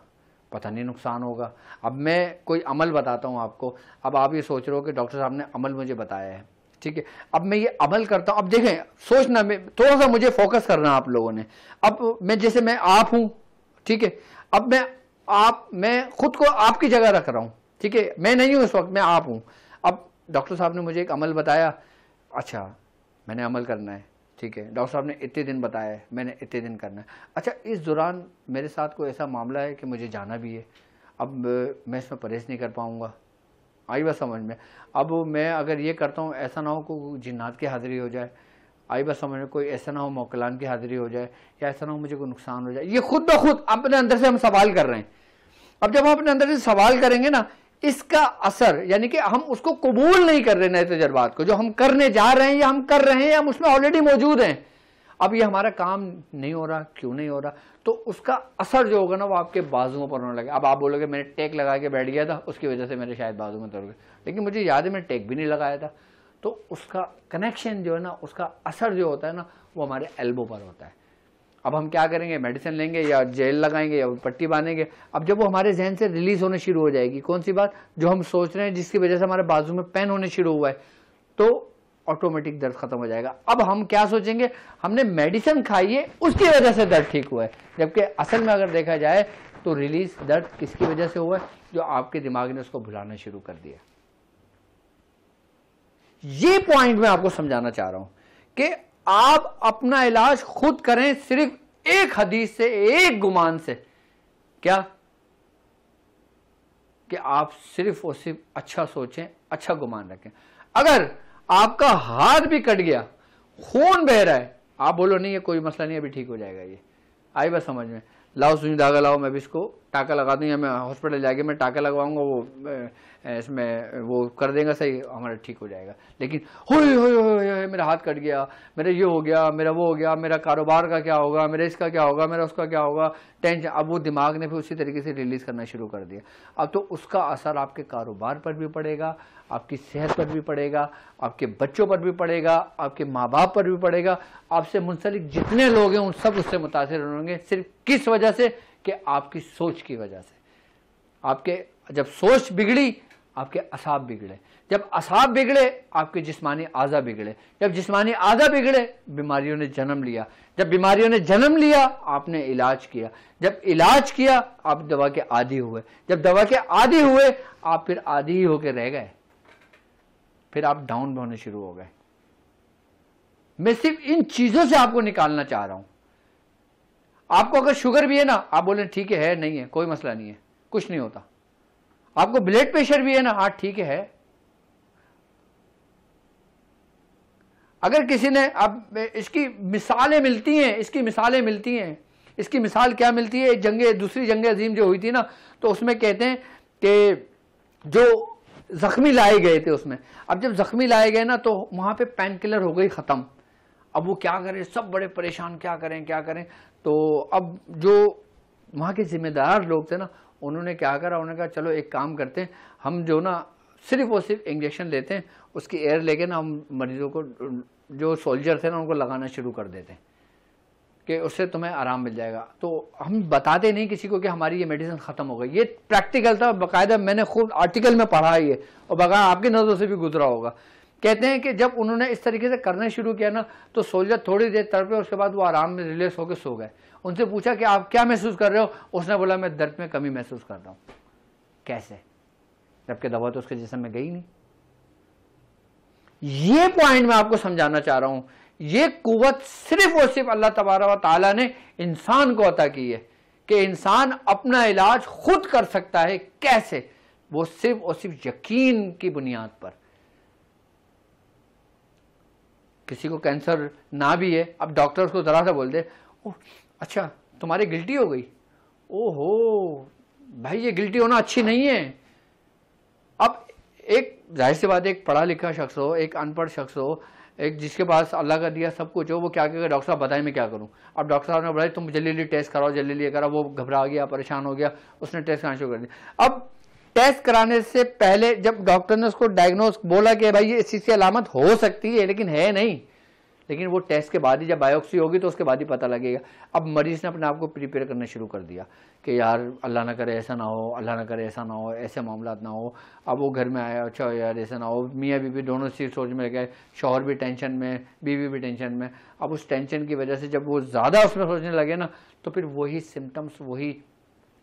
پتہ نہیں نقصان ہوگا. اب میں کوئی عمل بتاتا ہوں آپ کو، اب آپ یہ سوچ رہے ہو کہ ڈاکٹر صاحب نے عمل مجھے بتایا ہے. ٹھیک ہے، اب میں یہ عمل کرتا ہوں. اب دیکھیں، سوچنا، میں تھوڑا سا مجھے فوکس کرنا آپ لوگوں نے. اب میں جیسے میں آپ ہوں، ٹھیک ہے، اب میں خود کو آپ کی جگہ رکھ رہا ہوں. ٹھیک ہے، میں نہیں ہوں اس وقت، میں آپ ہوں. اب ڈاکٹر صاحب نے مجھے ایک عمل بتایا، اچھا میں نے عمل کرنا ہے. ٹھیک ہے، ڈاکٹر صاحب نے اتنے دن بتایا ہے، میں نے اتنے دن کرنا ہے. اچھا اس دوران میرے ساتھ کوئی ایسا معاملہ ہے کہ مجھے جانا بھی ہے، اب میں اس میں پرہیز نہیں کر پاؤں گا. آئی بات سمجھ میں؟ اب میں اگر یہ کرتا ہوں، ایسا نہ ہو کوئی جنات کی حاضری ہو جائے. آئی بات سمجھ میں؟ کوئی ایسا نہ ہو موکلان کی حاضری ہو جائے، یا ایسا نہ ہو مجھے کوئی نقصان ہو جائے. یہ خود بخود اپنے اندر سے ہم سوال کر رہے ہیں. اب جب ہم اپنے اندر سے سوال کریں گے نا، اس کا اثر، یعنی کہ ہم اس کو قبول نہیں کر رہے نئے تجربات کو جو ہم کرنے جا رہے ہیں، یا ہم کر رہے ہیں، یا ہم اس میں آلریڈی موجود ہیں. اب یہ ہمارا کام نہیں ہو رہا، کیوں نہیں ہو رہا؟ تو اس کا اثر جو ہوگا نا وہ آپ کے بازوؤں پر ہونے لگے. اب آپ بولو گے میں نے ٹیک لگا کے بیٹھ گیا تھا، اس کی وجہ سے میرے شاید بازو میں درد گئے، لیکن مجھے یاد ہے میں ٹیک بھی نہیں لگایا تھا. تو اس کا کنیکشن جو ہے نا، اس کا اثر جو ہوتا ہے نا، وہ ہمارے ایلبو پر ہوتا ہے. اب ہم کیا کریں گے؟ میڈیسن لیں گے، یا جیل لگائیں گے، یا پٹی باندھیں گے. اب جب وہ ہمارے ذہن سے ریلیز ہونے شروع ہو جائے گی، کون سی بات؟ جو ہم سوچ رہے ہیں، جس کی وجہ سے ہمارے بازو میں پین ہونے شروع ہوا ہے، تو آٹومیٹک درد ختم ہو جائے گا. اب ہم کیا سوچیں گے؟ ہم نے میڈیسن کھائی ہے، اس کی وجہ سے درد ٹھیک ہوا ہے. جبکہ اصل میں اگر دیکھا جائے تو ریلیز درد کس کی وجہ سے ہوا ہے؟ جو آپ کے دماغ نے اس کو بھلانا شروع کر دیا. یہ پوائنٹ میں آپ کو سمجھانا چاہ رہا ہوں کہ آپ اپنا علاج خود کریں، صرف ایک حدیث سے، ایک گمان سے. کیا؟ کہ آپ صرف اور صرف اچھا سوچیں، اچھا گمان رکھیں. اگر آپ کا ہاتھ بھی کٹ گیا، خون بہ رہا ہے، آپ بولو نہیں یہ کوئی مسئلہ نہیں، ابھی ٹھیک ہو جائے گا. یہ آئی بس سمجھ میں؟ لاؤ سوئی دھاگا لاؤ، میں بھی اس کو ٹاکا لگا دوں، یا میں ہاسپٹل جا کے میں ٹاکا لگواؤں گا، وہ اس میں وہ کر دیں گا صحیح، ہمارا ٹھیک ہو جائے گا. لیکن ہوئے میرا ہاتھ کٹ گیا، میرا یہ ہو گیا، میرا وہ ہو گیا، میرا کاروبار کا کیا ہوگا، میرا اس کا کیا ہوگا، میرا اس کا کیا ہوگا، ٹینشن. اب وہ دماغ نے پھر اسی طریقے سے ریلیز کرنا شروع کر دیا. اب تو اس کا اثر آپ کے کاروبار پر بھی پڑے گا، آپ کی صحت پر بھی پڑے گا، آپ کے بچوں پر بھی پڑے گا، آپ کے ماں باپ پر بھی پڑے گا. آپ سے منسلک جتنے لوگ ہیں ان سب اس سے متاثر ہوں گے. صرف کس وجہ سے؟ کہ آپ کی سوچ کی وجہ سے. آپ کے جب سوچ بگڑی، آپ کے اعصاب بگڑے. جب اعصاب بگڑے، آپ کے جسمانی اعضاء بگڑے. جب جسمانی اعضاء بگڑے، بیماریوں نے جنم لیا. جب بیماریوں نے جنم لیا، آپ نے علاج کیا. جب علاج کیا، آپ دوا کے عادی ہوئے. جب دوا کے عادی ہوئے، آپ پھر عادی ہی ہو کے رہ گئے. پھر آپ ڈاؤن ہونے شروع ہو گئے. میں صرف ان چیزوں سے آپ کو نکالنا چاہ رہا ہوں. آپ کو اگر شوگر بھی ہے نا، آپ بولیں ٹھیک ہے، نہیں ہے، کوئی مسئلہ نہیں ہے، کچھ نہیں ہوتا. آپ کو بلڈ پریشر بھی ہے نا، ہاں ٹھیک ہے. اگر کسی نے، اب اس کی مثالیں ملتی ہیں، اس کی مثالیں ملتی ہیں. اس کی مثال کیا ملتی ہے؟ دوسری جنگ عظیم جو ہوئی تھی نا، تو اس میں کہتے ہیں کہ جو زخمی لائے گئے تھے اس میں، اب جب زخمی لائے گئے نا تو وہاں پہ پین کلر ہو گئی ختم. اب وہ کیا کریں، سب بڑے پریشان، کیا کریں. تو اب جو وہاں کے ذمہ دار لوگ تھے نا، انہوں نے کیا کرا، انہوں نے کہا چلو ایک کام کرتے ہیں، ہم جو نا صرف اور صرف انجیکشن لیتے ہیں، اس کی ایئر لے کے نا ہم مریضوں کو، جو سولجر تھے نا، ان کو لگانا شروع کر دیتے ہیں کہ اس سے تمہیں آرام مل جائے گا. تو ہم بتاتے نہیں کسی کو کہ ہماری یہ میڈیسن ختم ہو گئی. یہ پریکٹیکل تھا، باقاعدہ میں نے خود آرٹیکل میں پڑھا ہے یہ، اور باقاعدہ آپ کی نظروں سے بھی گزرا ہوگا. کہتے ہیں کہ جب انہوں نے اس طریقے سے کرنا شروع کیا نا، تو سولجر تھوڑی دیر تڑپے، اس کے بعد وہ آرام میں ریلیکس ہو کے سو گئے. ان سے پوچھا کہ آپ کیا محسوس کر رہے ہو؟ اس نے بولا میں درد میں کمی محسوس کر رہا ہوں. کیسے؟ جبکہ دوا تو اس کے جسم میں گئی نہیں. یہ پوائنٹ میں آپ کو سمجھانا چاہ رہا ہوں. یہ قوت صرف اور صرف اللہ تبارک و تعالیٰ نے انسان کو عطا کی ہے کہ انسان اپنا علاج خود کر سکتا ہے. کیسے؟ وہ صرف اور صرف یقین کی بنیاد پر. کسی کو کینسر نہ بھی ہے، اب ڈاکٹر اس کو ذرا سا بول دے اوہ اچھا تمہاری گلٹی ہو گئی، او ہو بھائی یہ گلٹی ہونا اچھی نہیں ہے. اب ایک ظاہر سی بات ہے، ایک پڑھا لکھا شخص ہو، ایک ان پڑھ شخص ہو، ایک جس کے پاس اللہ کا دیا سب کچھ ہو، وہ کیا کہے گا ڈاکٹر صاحب بتائیں میں کیا کروں. اب ڈاکٹر صاحب نے بولا تم جلدی جلدی ٹیسٹ کراؤ، جلدی جلدی کراؤ، وہ گھبرا گیا، پریشان ہو گیا، اس نے ٹیسٹ کرانا شروع کر دیا. اب ٹیسٹ کرانے سے پہلے جب ڈاکٹر نے اس کو ڈائگنوز بولا کہ بھائی یہ اس چیز کی علامت ہو سکتی ہے لیکن ہے نہیں، لیکن وہ ٹیسٹ کے بعد ہی جب بایوپسی ہوگی تو اس کے بعد ہی پتہ لگے گا. اب مریض نے اپنے آپ کو پریپیئر کرنا شروع کر دیا کہ یار اللہ نہ کرے ایسا نہ ہو، اللہ نہ کرے ایسا نہ ہو، ایسے معاملات نہ ہو. اب وہ گھر میں آیا، اچھا یار ایسا نہ ہو، میاں بیوی دونوں چیز سوچ میں لگے، شوہر بھی ٹینشن میں، بیوی بھی ٹینشن میں. اب اس ٹینشن کی وجہ سے جب وہ زیادہ اس میں سوچنے لگے نا تو پھر وہی سمٹمس، وہی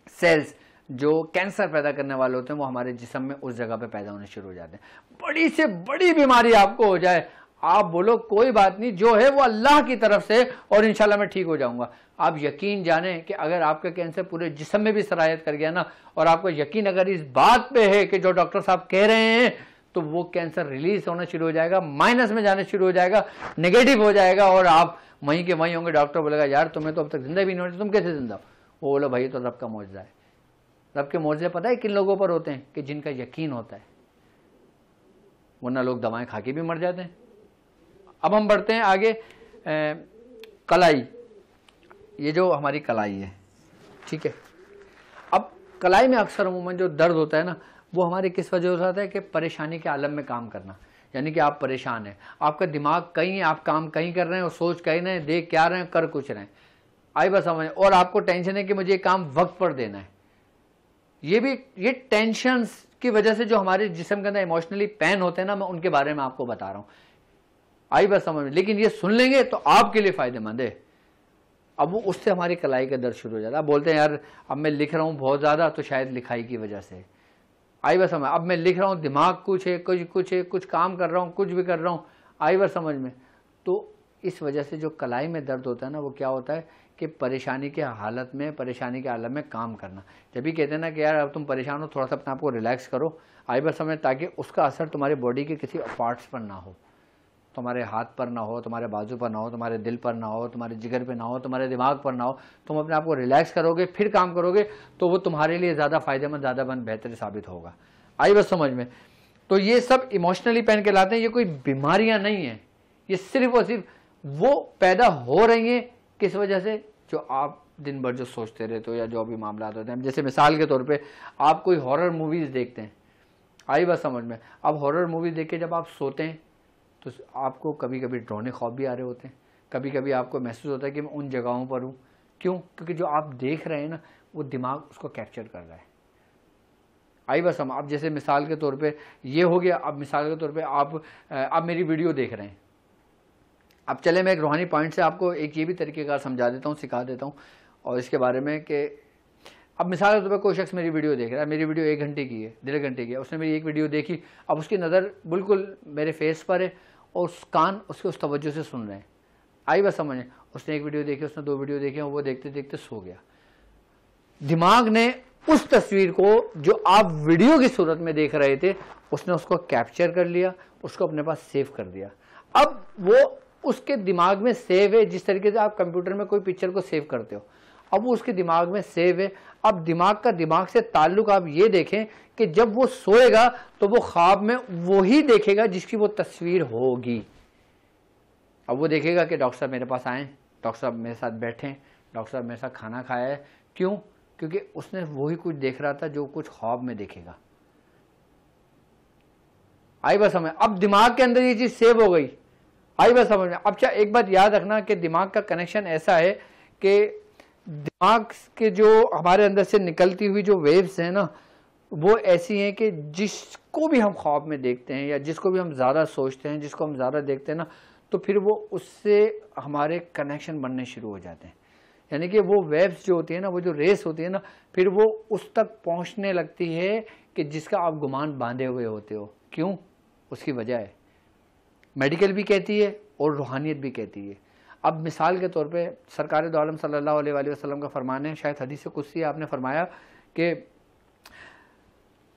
سیلز جو کینسر پیدا کرنے والے ہوتے ہیں وہ ہمارے جسم میں اس جگہ پہ پیدا ہونے شروع ہو جاتے ہیں. بڑی سے بڑی بیماری آپ کو ہو جائے، آپ بولو کوئی بات نہیں، جو ہے وہ اللہ کی طرف سے اور انشاءاللہ میں ٹھیک ہو جاؤں گا. آپ یقین جانیں کہ اگر آپ کا کینسر پورے جسم میں بھی سرایت کر گیا نا، اور آپ کو یقین اگر اس بات پہ ہے کہ جو ڈاکٹر صاحب کہہ رہے ہیں، تو وہ کینسر ریلیز ہونا شروع ہو جائے گا، مائنس میں جانا شروع ہو جائے گا، نیگیٹو ہو جائے گا، اور آپ وہیں کے وہیں ہوں گے. ڈاکٹر بولے گا یار تمہیں تو اب تک زندہ بھی نہیں ہوتے، تم کیسے زندہ ہو؟ وہ بولو بھائی تو رب کا معجزہ ہے. رب کے معجزے پتہ ہے کن لوگوں پر ہوتے ہیں؟ کہ جن کا یقین ہوتا ہے، ورنہ لوگ دوائیں کھا کے بھی مر جاتے ہیں. اب ہم بڑھتے ہیں آگے. کلائی، یہ جو ہماری کلائی ہے، ٹھیک ہے. اب کلائی میں اکثر عموماً جو درد ہوتا ہے نا، وہ ہماری کس وجہ سے ہوتا ہے؟ کہ پریشانی کے عالم میں کام کرنا، یعنی کہ آپ پریشان ہیں، آپ کا دماغ کہیں، آپ کام کہیں کر رہے ہیں اور سوچ کہیں رہے ہیں، دیکھ کیا رہے ہیں، کر کچھ رہے ہیں. آئی بس سمجھ. اور آپ کو ٹینشن ہے کہ مجھے یہ کام وقت پر دینا ہے. یہ ٹینشنز کی وجہ سے جو ہمارے جسم کے اندر ایموشنلی پین ہوتے ہیں نا، میں ان کے بارے میں آپ کو بتا رہا ہوں. آئی بس سمجھ میں. لیکن یہ سن لیں گے تو آپ کے لیے فائدہ مند ہے. اب وہ اس سے ہماری کلائی کا درد شروع ہو جاتا ہے. اب بولتے ہیں یار اب میں لکھ رہا ہوں بہت زیادہ، تو شاید لکھائی کی وجہ سے. آئی بس سمجھ. اب میں لکھ رہا ہوں، دماغ کچھ ہے، کچھ کام کر رہا ہوں، کچھ بھی کر رہا ہوں. آئی بس سمجھ میں. تو اس وجہ سے جو کلائی میں درد ہوتا ہے نا، وہ کیا ہوتا ہے کہ پریشانی کے حالت میں، پریشانی کے عالم میں کام کرنا. جب بھی کہتے ہیں نا کہ یار اب تم پریشان ہو، تھوڑا سا اپنے آپ کو ریلیکس کرو، آئی بس سمجھ، تاکہ اس کا اثر تمہاری باڈی کے کسی پارٹس پر نہ ہو، تمہارے ہاتھ پر نہ ہو، تمہارے بازو پر نہ ہو، تمہارے دل پر نہ ہو، تمہارے جگر پہ نہ ہو، تمہارے دماغ پر نہ ہو. تم اپنے آپ کو ریلیکس کرو گے، پھر کام کرو گے، تو وہ تمہارے لیے زیادہ فائدہ مند، زیادہ بہتر ثابت ہوگا. آئی بس سمجھ میں. تو یہ سب ایموشنلی پین کہلاتے ہیں. یہ کوئی بیماریاں نہیں ہیں، یہ صرف اور صرف وہ پیدا ہو رہی ہیں کس وجہ سے؟ جو آپ دن بھر جو سوچتے رہتے ہو یا جو بھی معاملات ہوتے ہیں. جیسے مثال کے طور پہ آپ کوئی ہارر موویز دیکھتے ہیں. آئی بس سمجھ میں. اب ہارر موویز دیکھ کے جب آپ سوتے ہیں تو آپ کو کبھی کبھی ڈرونے خواب بھی آ رہے ہوتے ہیں، کبھی کبھی آپ کو محسوس ہوتا ہے کہ میں ان جگہوں پر ہوں. کیوں؟ کیونکہ جو آپ دیکھ رہے ہیں نا، وہ دماغ اس کو کیپچر کر رہا ہے. آئی بس ہم اب جیسے مثال کے طور پہ یہ ہو گیا. اب مثال کے طور پہ آپ میری ویڈیو دیکھ رہے ہیں. اب چلے میں ایک روحانی پوائنٹ سے آپ کو ایک یہ بھی طریقہ کار سمجھا دیتا ہوں، سکھا دیتا ہوں اور اس کے بارے میں کہ اب مثال کے طور پہ کوئی شخص میری ویڈیو دیکھ رہا ہے. میری ویڈیو 1 گھنٹے کی ہے، 1.5 گھنٹے کی ہے. اس نے میری ایک ویڈیو دیکھی. اب اس کی نظر بالکل میرے فیس پر ہے اور اس کان اس کے اس توجہ سے سن رہے ہیں. آئی بس سمجھیں. اس نے ایک ویڈیو دیکھی، اس نے 2 ویڈیو دیکھی، وہ دیکھتے دیکھتے سو گیا. دماغ نے اس تصویر کو جو آپ ویڈیو کی صورت میں دیکھ رہے تھے، اس نے اس کو کیپچر کر لیا، اس کو اپنے پاس سیو کر دیا. اب وہ اس کے دماغ میں سیو ہے، جس طریقے سے آپ کمپیوٹر میں کوئی پکچر کو سیو کرتے ہو. اب وہ اس کے دماغ میں سیو ہے. اب دماغ کا دماغ سے تعلق آپ یہ دیکھیں کہ جب وہ سوئے گا تو وہ خواب میں وہی دیکھے گا جس کی وہ تصویر ہوگی. اب وہ دیکھے گا کہ ڈاکٹر صاحب میرے پاس آئیں، ڈاکٹر صاحب میرے ساتھ بیٹھیں، ڈاکٹر صاحب میرے ساتھ کھانا کھایا ہے. کیوں؟ کیونکہ اس نے وہی کچھ دیکھ رہا تھا جو کچھ خواب میں دیکھے گا. آئی بس سمجھ. اب دماغ کے اندر یہ چیز سیو ہو گئی. آئی بس سمجھ میں. اب ایک بات یاد رکھنا کہ دماغ کا کنیکشن ایسا ہے کہ دماغ کے جو ہمارے اندر سے نکلتی ہوئی جو ویوز ہیں نا، وہ ایسی ہیں کہ جس کو بھی ہم خواب میں دیکھتے ہیں یا جس کو بھی ہم زیادہ سوچتے ہیں، جس کو ہم زیادہ دیکھتے ہیں نا، تو پھر وہ اس سے ہمارے کنیکشن بننے شروع ہو جاتے ہیں. یعنی کہ وہ ویوز جو ہوتی ہیں نا، وہ جو ریس ہوتی ہے نا، پھر وہ اس تک پہنچنے لگتی ہے کہ جس کا آپ گمان باندھے ہوئے ہوتے ہو. کیوں؟ اس کی وجہ ہے، میڈیکل بھی کہتی ہے اور روحانیت بھی کہتی ہے. اب مثال کے طور پہ سرکار دو عالم صلی اللہ علیہ وآلہ وسلم کا فرمان ہے، شاید حدیث قدسی آپ نے فرمایا کہ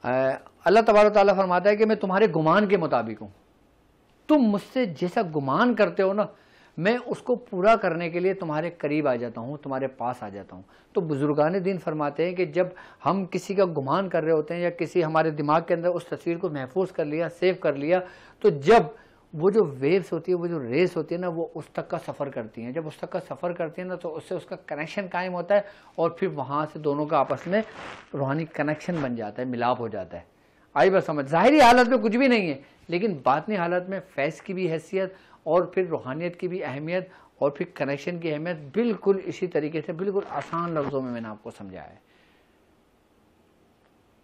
اللہ تبارک و تعالیٰ فرماتا ہے کہ میں تمہارے گمان کے مطابق ہوں. تم مجھ سے جیسا گمان کرتے ہو نا میں اس کو پورا کرنے کے لیے تمہارے قریب آ جاتا ہوں, تمہارے پاس آ جاتا ہوں. تو بزرگان دین فرماتے ہیں کہ جب ہم کسی کا گمان کر رہے ہوتے ہیں یا کسی ہمارے دماغ کے اندر اس تصویر کو محفوظ کر لیا, سیو کر لیا, تو جب وہ جو ویوز ہوتی ہے, وہ جو ریز ہوتی ہے نا, وہ اس تک کا سفر کرتی ہیں. جب اس تک کا سفر کرتی ہیں نا تو اس سے اس کا کنیکشن قائم ہوتا ہے اور پھر وہاں سے دونوں کا آپس میں روحانی کنیکشن بن جاتا ہے, ملاپ ہو جاتا ہے. آئی بس سمجھ. ظاہری حالت میں کچھ بھی نہیں ہے, لیکن باطنی حالت میں فیض کی بھی حیثیت اور پھر روحانیت کی بھی اہمیت اور پھر کنیکشن کی اہمیت بالکل اسی طریقے سے بالکل آسان لفظوں میں نے آپ کو سمجھایا ہے.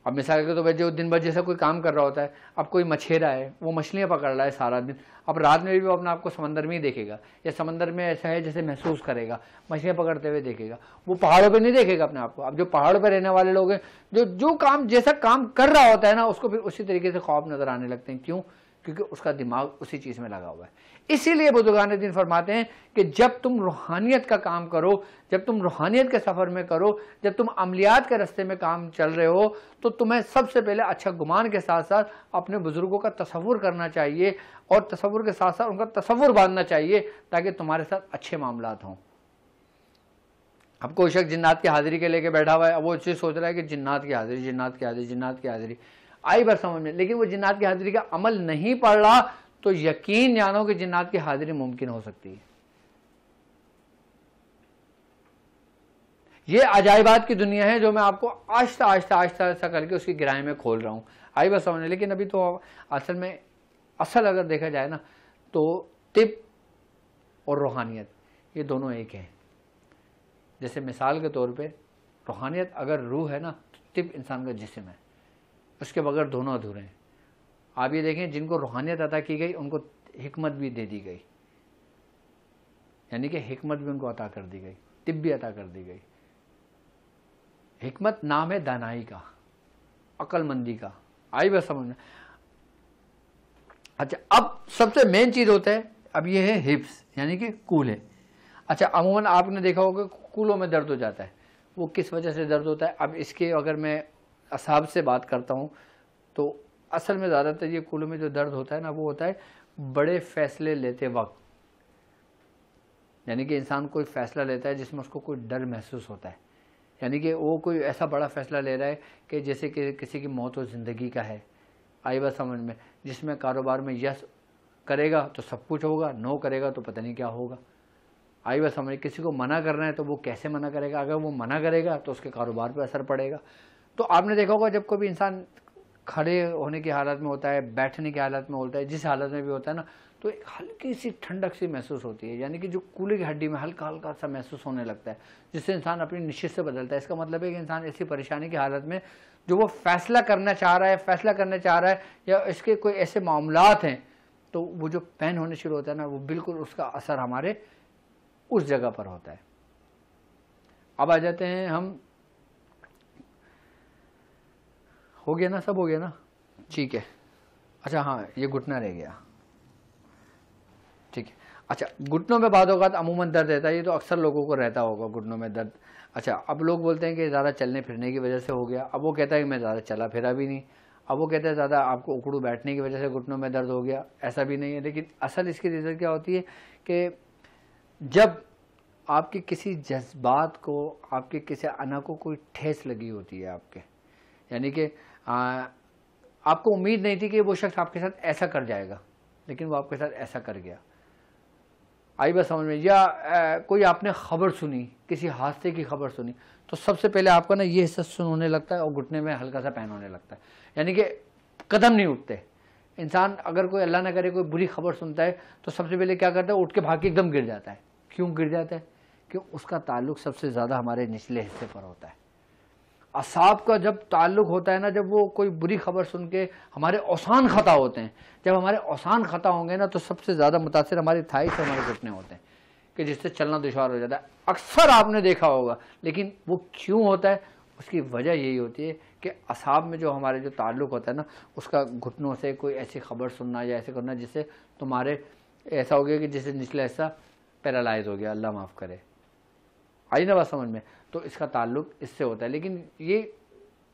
اب مثال کے طور پہ جو دن بھر جیسا کوئی کام کر رہا ہوتا ہے, اب کوئی مچھیرا ہے وہ مچھلیاں پکڑ رہا ہے سارا دن, اب رات میں بھی وہ اپنے آپ کو سمندر میں ہی دیکھے گا یا سمندر میں ایسا ہے جیسے محسوس کرے گا, مچھلیاں پکڑتے ہوئے دیکھے گا, وہ پہاڑوں پہ نہیں دیکھے گا اپنے آپ کو. اب جو پہاڑوں پہ رہنے والے لوگ ہیں جو کام جیسا کام کر رہا ہوتا ہے نا اس کو پھر اسی طریقے سے خواب نظر آنے لگتے ہیں. کیوں؟ کیونکہ اس کا دماغ اسی چیز میں لگا ہوا ہے. اسی لیے بزرگان دین فرماتے ہیں کہ جب تم روحانیت کا کام کرو, جب تم روحانیت کے سفر میں کرو, جب تم عملیات کے راستے میں کام چل رہے ہو, تو تمہیں سب سے پہلے اچھا گمان کے ساتھ ساتھ اپنے بزرگوں کا تصور کرنا چاہیے اور تصور کے ساتھ ساتھ ان کا تصور باندھنا چاہیے تاکہ تمہارے ساتھ اچھے معاملات ہوں. اب کوئی شخص جنات کی حاضری کے لے کے بیٹھا ہوا ہے, اب وہ چیز سوچ رہا ہے کہ جنات کی حاضری, جنات کی حاضری, جنات کی حاضری, آئی بات سمجھ میں, لیکن وہ جنات کی حاضری کا عمل نہیں پڑ رہا تو یقین جانو کہ جنات کی حاضری ممکن ہو سکتی ہے. یہ عجائبات کی دنیا ہے جو میں آپ کو آہستہ آہستہ آہستہ آہستہ کر کے اس کی گہرائی میں کھول رہا ہوں. آئی بات سمجھنے, لیکن ابھی تو اصل اگر دیکھا جائے نا تو طب اور روحانیت یہ دونوں ایک ہیں. جیسے مثال کے طور پہ روحانیت اگر روح ہے نا تو طب انسان کا جسم ہے, اس کے بغیر دونوں ادھورے ہیں. آپ یہ دیکھیں جن کو روحانیت عطا کی گئی ان کو حکمت بھی دے دی گئی, یعنی کہ حکمت بھی ان کو عطا کر دی گئی, طب بھی عطا کر دی گئی. حکمت نام ہے دانائی کا, عقل مندی کا. آئی بس سمجھ میں. اچھا اب سب سے مین چیز ہوتا ہے, اب یہ ہے حفظ یعنی کہ کولے. اچھا عموماً آپ نے دیکھا ہوگا کولوں میں درد ہو جاتا ہے, وہ کس وجہ سے درد ہوتا ہے؟ اب اس کے اگر میں اصحاب سے بات کرتا ہوں تو اصل میں زیادہ تر یہ کولوں میں جو درد ہوتا ہے نا وہ ہوتا ہے بڑے فیصلے لیتے وقت, یعنی کہ انسان کوئی فیصلہ لیتا ہے جس میں اس کو کوئی ڈر محسوس ہوتا ہے, یعنی کہ وہ کوئی ایسا بڑا فیصلہ لے رہا ہے کہ جیسے کہ کسی کی موت و زندگی کا ہے. آئی بات سمجھ میں, جس میں کاروبار میں یس کرے گا تو سب کچھ ہوگا, نو کرے گا تو پتہ نہیں کیا ہوگا. آئی بات سمجھ, کسی کو منع کرنا ہے تو وہ کیسے منع کرے گا, اگر وہ منع کرے گا تو اس کے کاروبار پہ اثر پڑے گا. تو آپ نے دیکھا ہوگا جب کوئی انسان کھڑے ہونے کی حالت میں ہوتا ہے, بیٹھنے کی حالت میں ہوتا ہے, جس حالت میں بھی ہوتا ہے نا تو ایک ہلکی سی ٹھنڈک سی محسوس ہوتی ہے, یعنی کہ جو کولے کی ہڈی میں ہلکا ہلکا سا محسوس ہونے لگتا ہے, جس سے انسان اپنی نشست سے بدلتا ہے. اس کا مطلب ہے کہ انسان ایسی پریشانی کی حالت میں جو وہ فیصلہ کرنا چاہ رہا ہے یا اس کے کوئی ایسے معاملات ہیں تو وہ جو پین ہونے شروع ہوتا ہے نا وہ بالکل اس کا اثر ہمارے اس جگہ پر ہوتا ہے. اب آ جاتے ہیں ہم, ہو گیا نا, سب ہو گیا نا, ٹھیک ہے. اچھا ہاں یہ گھٹنا رہ گیا, ٹھیک ہے. اچھا گھٹنوں میں بعض اوقات عموماً درد رہتا ہے, یہ تو اکثر لوگوں کو رہتا ہوگا گھٹنوں میں درد. اچھا اب لوگ بولتے ہیں کہ زیادہ چلنے پھرنے کی وجہ سے ہو گیا, اب وہ کہتا ہے کہ میں زیادہ چلا پھرا بھی نہیں, اب وہ کہتا ہے زیادہ آپ کو اکڑو بیٹھنے کی وجہ سے گھٹنوں میں درد ہو گیا, ایسا بھی نہیں ہے. لیکن اصل اس کی ریزن کیا ہوتی ہے کہ جب آپ کے کسی جذبات کو, آپ کے کسی انا کو کوئی ٹھیس لگی ہوتی ہے آپ کے, یعنی کہ آپ کو امید نہیں تھی کہ وہ شخص آپ کے ساتھ ایسا کر جائے گا لیکن وہ آپ کے ساتھ ایسا کر گیا. آئی بات سمجھ میں. یا کوئی آپ نے خبر سنی, کسی حادثے کی خبر سنی, تو سب سے پہلے آپ کا نا یہ حصہ سن ہونے لگتا ہے اور گھٹنے میں ہلکا سا پین ہونے لگتا ہے, یعنی کہ قدم نہیں اٹھتے. انسان اگر کوئی اللہ نہ کرے کوئی بری خبر سنتا ہے تو سب سے پہلے کیا کرتا ہے, اٹھ کے بھاگ کے ایک دم گر جاتا ہے. کیوں گر جاتا ہے؟ کہ اس کا تعلق سب سے زیادہ ہمارے نچلے حصے پر ہوتا ہے. اعصاب کا جب تعلق ہوتا ہے نا, جب وہ کوئی بری خبر سن کے ہمارے اوسان خطا ہوتے ہیں, جب ہمارے اوسان خطا ہوں گے نا تو سب سے زیادہ متاثر ہماری تھائی سے ہمارے گھٹنے ہوتے ہیں کہ جس سے چلنا دشوار ہو جاتا ہے. اکثر آپ نے دیکھا ہوگا, لیکن وہ کیوں ہوتا ہے؟ اس کی وجہ یہی ہوتی ہے کہ اعصاب میں جو ہمارے جو تعلق ہوتا ہے نا اس کا گھٹنوں سے کوئی ایسی خبر سننا یا ایسے کرنا جس سے تمہارے ایسا ہو گیا کہ جسے نچلا حصہ پیرالائز ہو گیا, اللہ معاف کرے. آئی نا بات سمجھ میں. تو اس کا تعلق اس سے ہوتا ہے, لیکن یہ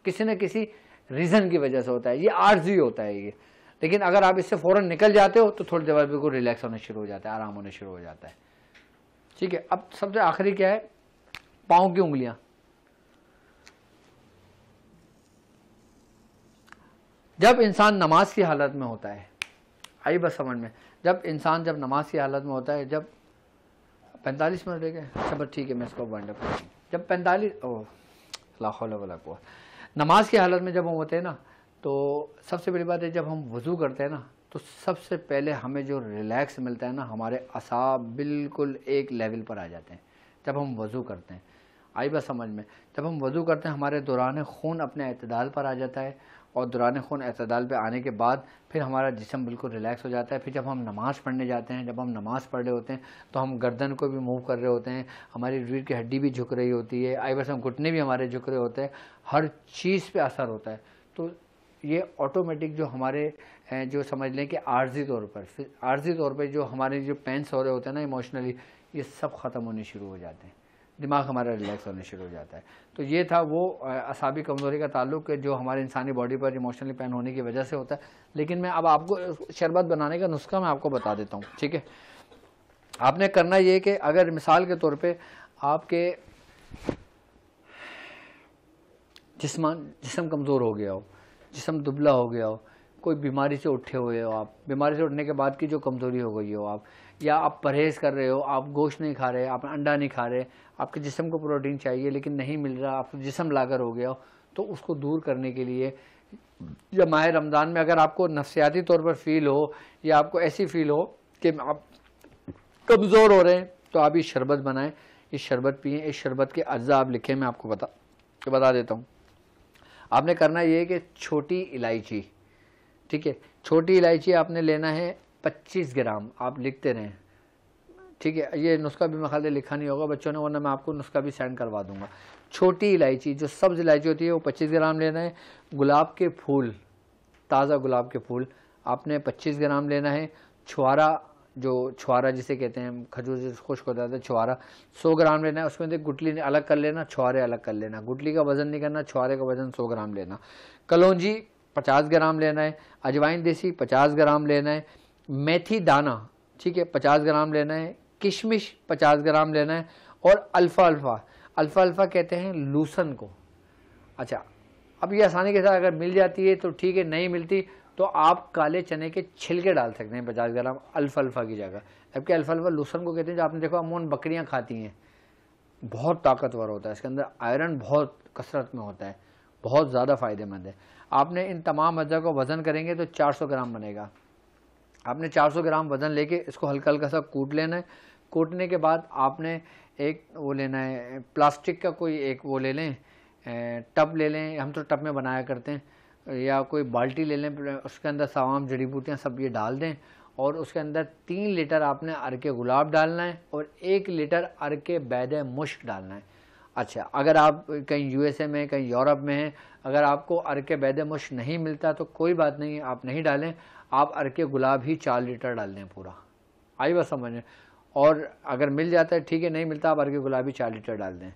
کسی نہ کسی ریزن کی وجہ سے ہوتا ہے, یہ عارضی ہوتا ہے یہ. لیکن اگر آپ اس سے فوراً نکل جاتے ہو تو تھوڑی دیر بعد بالکل ریلیکس ہونا شروع ہو جاتا ہے, آرام ہونا شروع ہو جاتا ہے. ٹھیک ہے, اب سب سے آخری کیا ہے, پاؤں کی انگلیاں. جب انسان نماز کی حالت میں ہوتا ہے, آئی بس سمجھ میں, جب انسان جب نماز کی حالت میں ہوتا ہے, جب 45 منٹ رہ گئے, اچھا بس ٹھیک ہے میں اس کو وائنڈ اپ کروں. جب 45 لا حول ولا قوت, نماز کی حالت میں جب ہم ہوتے ہیں نا, تو سب سے بڑی بات ہے جب ہم وضو کرتے ہیں نا, تو سب سے پہلے ہمیں جو ریلیکس ملتا ہے نا, ہمارے اعصاب بالکل ایک لیول پر آ جاتے ہیں جب ہم وضو کرتے ہیں. آئی بات سمجھ میں, جب ہم وضو کرتے ہیں ہمارے دوران خون اپنے اعتدال پر آ جاتا ہے, اور دوران خون اعتدال پہ آنے کے بعد پھر ہمارا جسم بالکل ریلیکس ہو جاتا ہے. پھر جب ہم نماز پڑھنے جاتے ہیں, جب ہم نماز پڑھ رہے ہوتے ہیں تو ہم گردن کو بھی موو کر رہے ہوتے ہیں, ہماری ریڑھ کی ہڈی بھی جھک رہی ہوتی ہے, آئی بس ہم گھٹنے بھی ہمارے جھک رہے ہوتے ہیں, ہر چیز پہ اثر ہوتا ہے. تو یہ آٹومیٹک جو ہمارے جو سمجھ لیں کہ عارضی طور پہ جو ہمارے جو پینس ہو رہے ہوتے ہیں نا ایموشنلی, یہ سب ختم ہونے شروع ہو جاتے ہیں, دماغ ہمارا ریلیکس ہونے شروع ہو جاتا ہے. تو یہ تھا وہ اعصابی کمزوری کا تعلق ہے جو ہمارے انسانی باڈی پر ایموشنلی پین ہونے کی وجہ سے ہوتا ہے. لیکن میں اب آپ کو شربت بنانے کا نسخہ میں آپ کو بتا دیتا ہوں. ٹھیک ہے, آپ نے کرنا یہ کہ اگر مثال کے طور پہ آپ کے جسم کمزور ہو گیا ہو, جسم دبلا ہو گیا ہو, کوئی بیماری سے اٹھے ہوئے ہو, آپ بیماری سے اٹھنے کے بعد کی جو کمزوری ہو گئی ہو آپ, یا آپ پرہیز کر رہے ہو, آپ گوشت نہیں کھا رہے, آپ انڈا نہیں کھا رہے, آپ کے جسم کو پروٹین چاہیے لیکن نہیں مل رہا, آپ جسم لاغر ہو گیا ہو, تو اس کو دور کرنے کے لیے یا ماہ رمضان میں اگر آپ کو نفسیاتی طور پر فیل ہو یا آپ کو ایسی فیل ہو کہ آپ کمزور ہو رہے ہیں, تو آپ یہ شربت بنائیں, یہ شربت پئیں. اس شربت کے اجزاء آپ لکھیں, میں آپ کو بتا دیتا ہوں. آپ نے کرنا یہ ہے کہ چھوٹی الائچی, ٹھیک ہے, چھوٹی الائچی آپ نے لینا ہے 25 گرام, آپ لکھتے رہیں. ٹھیک ہے, یہ نسخہ بھی میں خیال لکھا نہیں ہوگا بچوں نے, ورنہ میں آپ کو نسخہ بھی سینڈ کروا دوں گا. چھوٹی الائچی جو سبز الائچی ہوتی ہے وہ 25 گرام لینا ہے. گلاب کے پھول, تازہ گلاب کے پھول آپ نے 25 گرام لینا ہے. چھوارا, جو چھوارا جسے کہتے ہیں, کھجور سے خشک ہوتا ہے چھوارا, 100 گرام لینا ہے. اس میں سے گٹلی الگ کر لینا, چھوارے الگ کر لینا. گٹلی کا وزن نہیں کرنا, چھوارے کا وزن 100 گرام لینا. کلونجی 50 گرام لینا ہے. اجوائن دیسی 50 گرام لینا ہے. میتھی دانہ, ٹھیک ہے, 50 گرام لینا ہے. کشمش 50 گرام لینا ہے. اور الفا کہتے ہیں لوسن کو. اچھا, اب یہ آسانی کے ساتھ اگر مل جاتی ہے تو ٹھیک ہے, نہیں ملتی تو آپ کالے چنے کے چھلکے ڈال سکتے ہیں 50 گرام الفا کی جگہ. جبکہ الفا لوسن کو کہتے ہیں, جو آپ نے دیکھا عموماً بکریاں کھاتی ہیں, بہت طاقتور ہوتا ہے, اس کے اندر آئرن بہت کثرت میں ہوتا ہے, بہت زیادہ فائدہ مند ہے. آپ نے ان تمام اجزاء کو وزن کریں گے تو 400 گرام بنے گا. آپ نے 400 گرام وزن لے کے اس کو ہلکا ہلکا سا کوٹ لینا ہے. کوٹنے کے بعد آپ نے ایک وہ لینا ہے, پلاسٹک کا کوئی ایک وہ لے لیں, ٹب لے لیں, ہم تو ٹب میں بنایا کرتے ہیں, یا کوئی بالٹی لے لیں, اس کے اندر تمام جڑی بوٹیاں سب یہ ڈال دیں, اور اس کے اندر 3 لیٹر آپ نے عرق گلاب ڈالنا ہے, اور 1 لیٹر عرق بید مشک ڈالنا ہے. اچھا, اگر آپ کہیں USA میں, کہیں یورپ میں ہیں, اگر آپ کو عرق بید مشک نہیں ملتا تو کوئی بات نہیں, آپ نہیں ڈالیں, آپ عرق گلاب ہی 4 لیٹر ڈال دیں پورا. آئی بات سمجھیں. اور اگر مل جاتا ہے ٹھیک ہے, نہیں ملتا آپ عرق گلاب ہی 4 لیٹر ڈال دیں.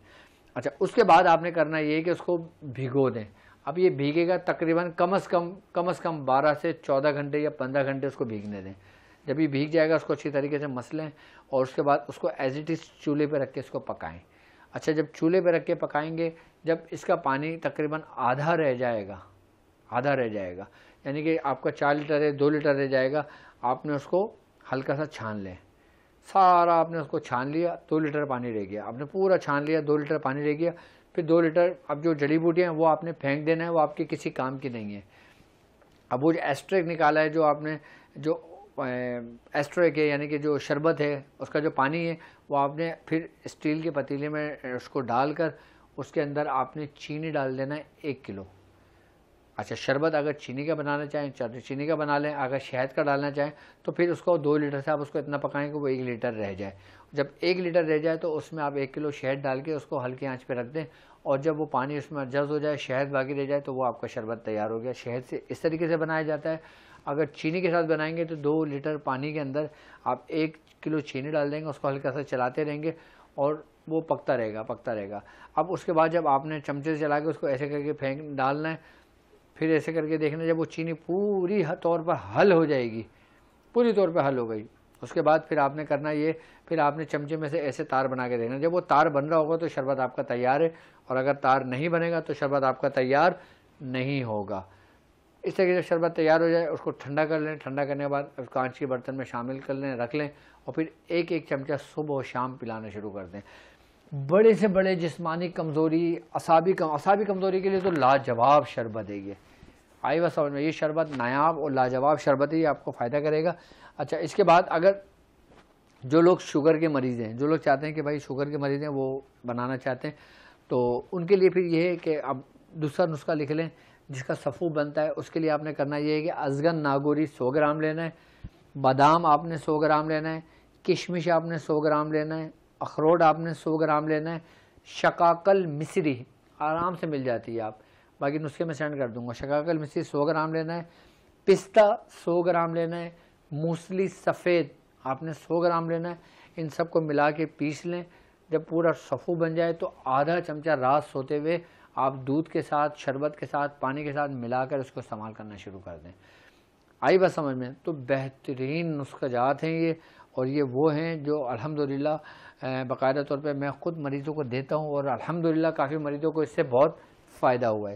اچھا, اس کے بعد آپ نے کرنا یہ ہے کہ اس کو بھگو دیں. اب یہ بھیگے گا تقریباً کم از کم 12 سے 14 گھنٹے یا 15 گھنٹے اس کو بھیگنے دیں. جب یہ بھیگ جائے گا اس کو اچھی طریقے سے مس لیں, اور اس کے بعد اس کو ایز اٹ از چولہے پہ رکھ کے اس کو پکائیں. اچھا, جب چولہے پہ رکھ کے پکائیں گے, جب اس کا پانی تقریباً آدھا رہ جائے گا, یعنی کہ آپ کا 4 لیٹر ہے 2 لیٹر رہ جائے گا, آپ نے اس کو ہلکا سا چھان لیں. سارا آپ نے اس کو چھان لیا, 2 لیٹر پانی رہ گیا, آپ نے پورا چھان لیا, 2 لیٹر پانی رہ گیا. پھر 2 لیٹر اب جو جڑی بوٹیاں ہیں وہ آپ نے پھینک دینا ہے, وہ آپ کے کسی کام کی نہیں ہے. اب وہ جو ایسٹریک نکالا ہے, جو آپ نے جو ایسٹریک ہے یعنی کہ جو شربت ہے اس کا جو پانی ہے, وہ آپ نے پھر اسٹیل کے پتیلے میں اس کو ڈال کر اس کے اندر آپ نے چینی ڈال دینا ہے 1 کلو. اچھا, شربت اگر چینی کا بنانا چاہیں چینی کا بنا لیں, اگر شہد کا ڈالنا چاہیں تو پھر اس کو 2 لیٹر سے آپ اس کو اتنا پکائیں کہ وہ 1 لیٹر رہ جائے. جب 1 لیٹر رہ جائے تو اس میں آپ 1 کلو شہد ڈال کے اس کو ہلکی آنچ پہ رکھ دیں, اور جب وہ پانی اس میں جذب ہو جائے, شہد باقی رہ جائے, تو وہ آپ کا شربت تیار ہو گیا. شہد سے اس طریقے سے بنایا جاتا ہے. اگر چینی کے ساتھ بنائیں گے تو 2 لیٹر پانی کے اندر آپ 1 کلو چینی ڈال دیں گے, اس کو ہلکا سا چلاتے رہیں گے اور وہ پکتا رہے گا. اب اس کے بعد جب آپ نے چمچے سے چلا کے اس کو ایسے کر کے ڈالنا ہے, پھر ایسے کر کے دیکھنا جب وہ چینی پوری طور پر حل ہو جائے گی، پوری طور پہ حل ہو گئی، اس کے بعد پھر آپ نے کرنا یہ، پھر آپ نے چمچے میں سے ایسے تار بنا کے دیکھنا، جب وہ تار بن رہا ہوگا تو شربت آپ کا تیار ہے، اور اگر تار نہیں بنے گا تو شربت آپ کا تیار نہیں ہوگا۔ اس طرح سے شربت تیار ہو جائے اس کو ٹھنڈا کر لیں، ٹھنڈا کرنے کے بعد کانچ کے برتن میں شامل کر لیں، رکھ لیں، اور پھر ایک ایک چمچہ صبح و شام پلانا شروع کر دیں۔ بڑے سے بڑے جسمانی کمزوری، اعصابی کمزوری کے لیے تو لاجواب شربت ہے یہ، آئی بس سمجھ میں، یہ شربت نایاب اور لاجواب شربت ہے، یہ آپ کو فائدہ کرے گا۔ اچھا، اس کے بعد اگر جو لوگ شوگر کے مریض ہیں، جو لوگ چاہتے ہیں کہ بھائی شوگر کے مریض ہیں وہ بنانا چاہتے ہیں، تو ان کے لیے پھر یہ ہے کہ اب دوسرا نسخہ لکھ لیں جس کا صفو بنتا ہے۔ اس کے لیے آپ نے کرنا یہ ہے کہ ازگن ناگوری 100 گرام لینا ہے، بادام آپ نے 100 گرام لینا ہے، کشمش آپ نے 100 گرام لینا ہے، اخروٹ آپ نے 100 گرام لینا ہے، شقاقل مصری آرام سے مل جاتی ہے، آپ باقی نسخے میں سینڈ کر دوں گا، شقاقل مصری 100 گرام لینا ہے، پستہ 100 گرام لینا ہے، موسلی سفید آپ نے 100 گرام لینا ہے۔ ان سب کو ملا کے پیس لیں، جب پورا صفو بن جائے تو آدھا چمچہ رات سوتے ہوئے آپ دودھ کے ساتھ، شربت کے ساتھ، پانی کے ساتھ ملا کر اس کو استعمال کرنا شروع کر دیں۔ آئی بات سمجھ میں؟ تو بہترین نسخہ جات ہیں یہ، اور یہ وہ ہیں جو الحمدللہ باقاعدہ طور پہ میں خود مریضوں کو دیتا ہوں، اور الحمدللہ کافی مریضوں کو اس سے بہت فائدہ ہوا ہے۔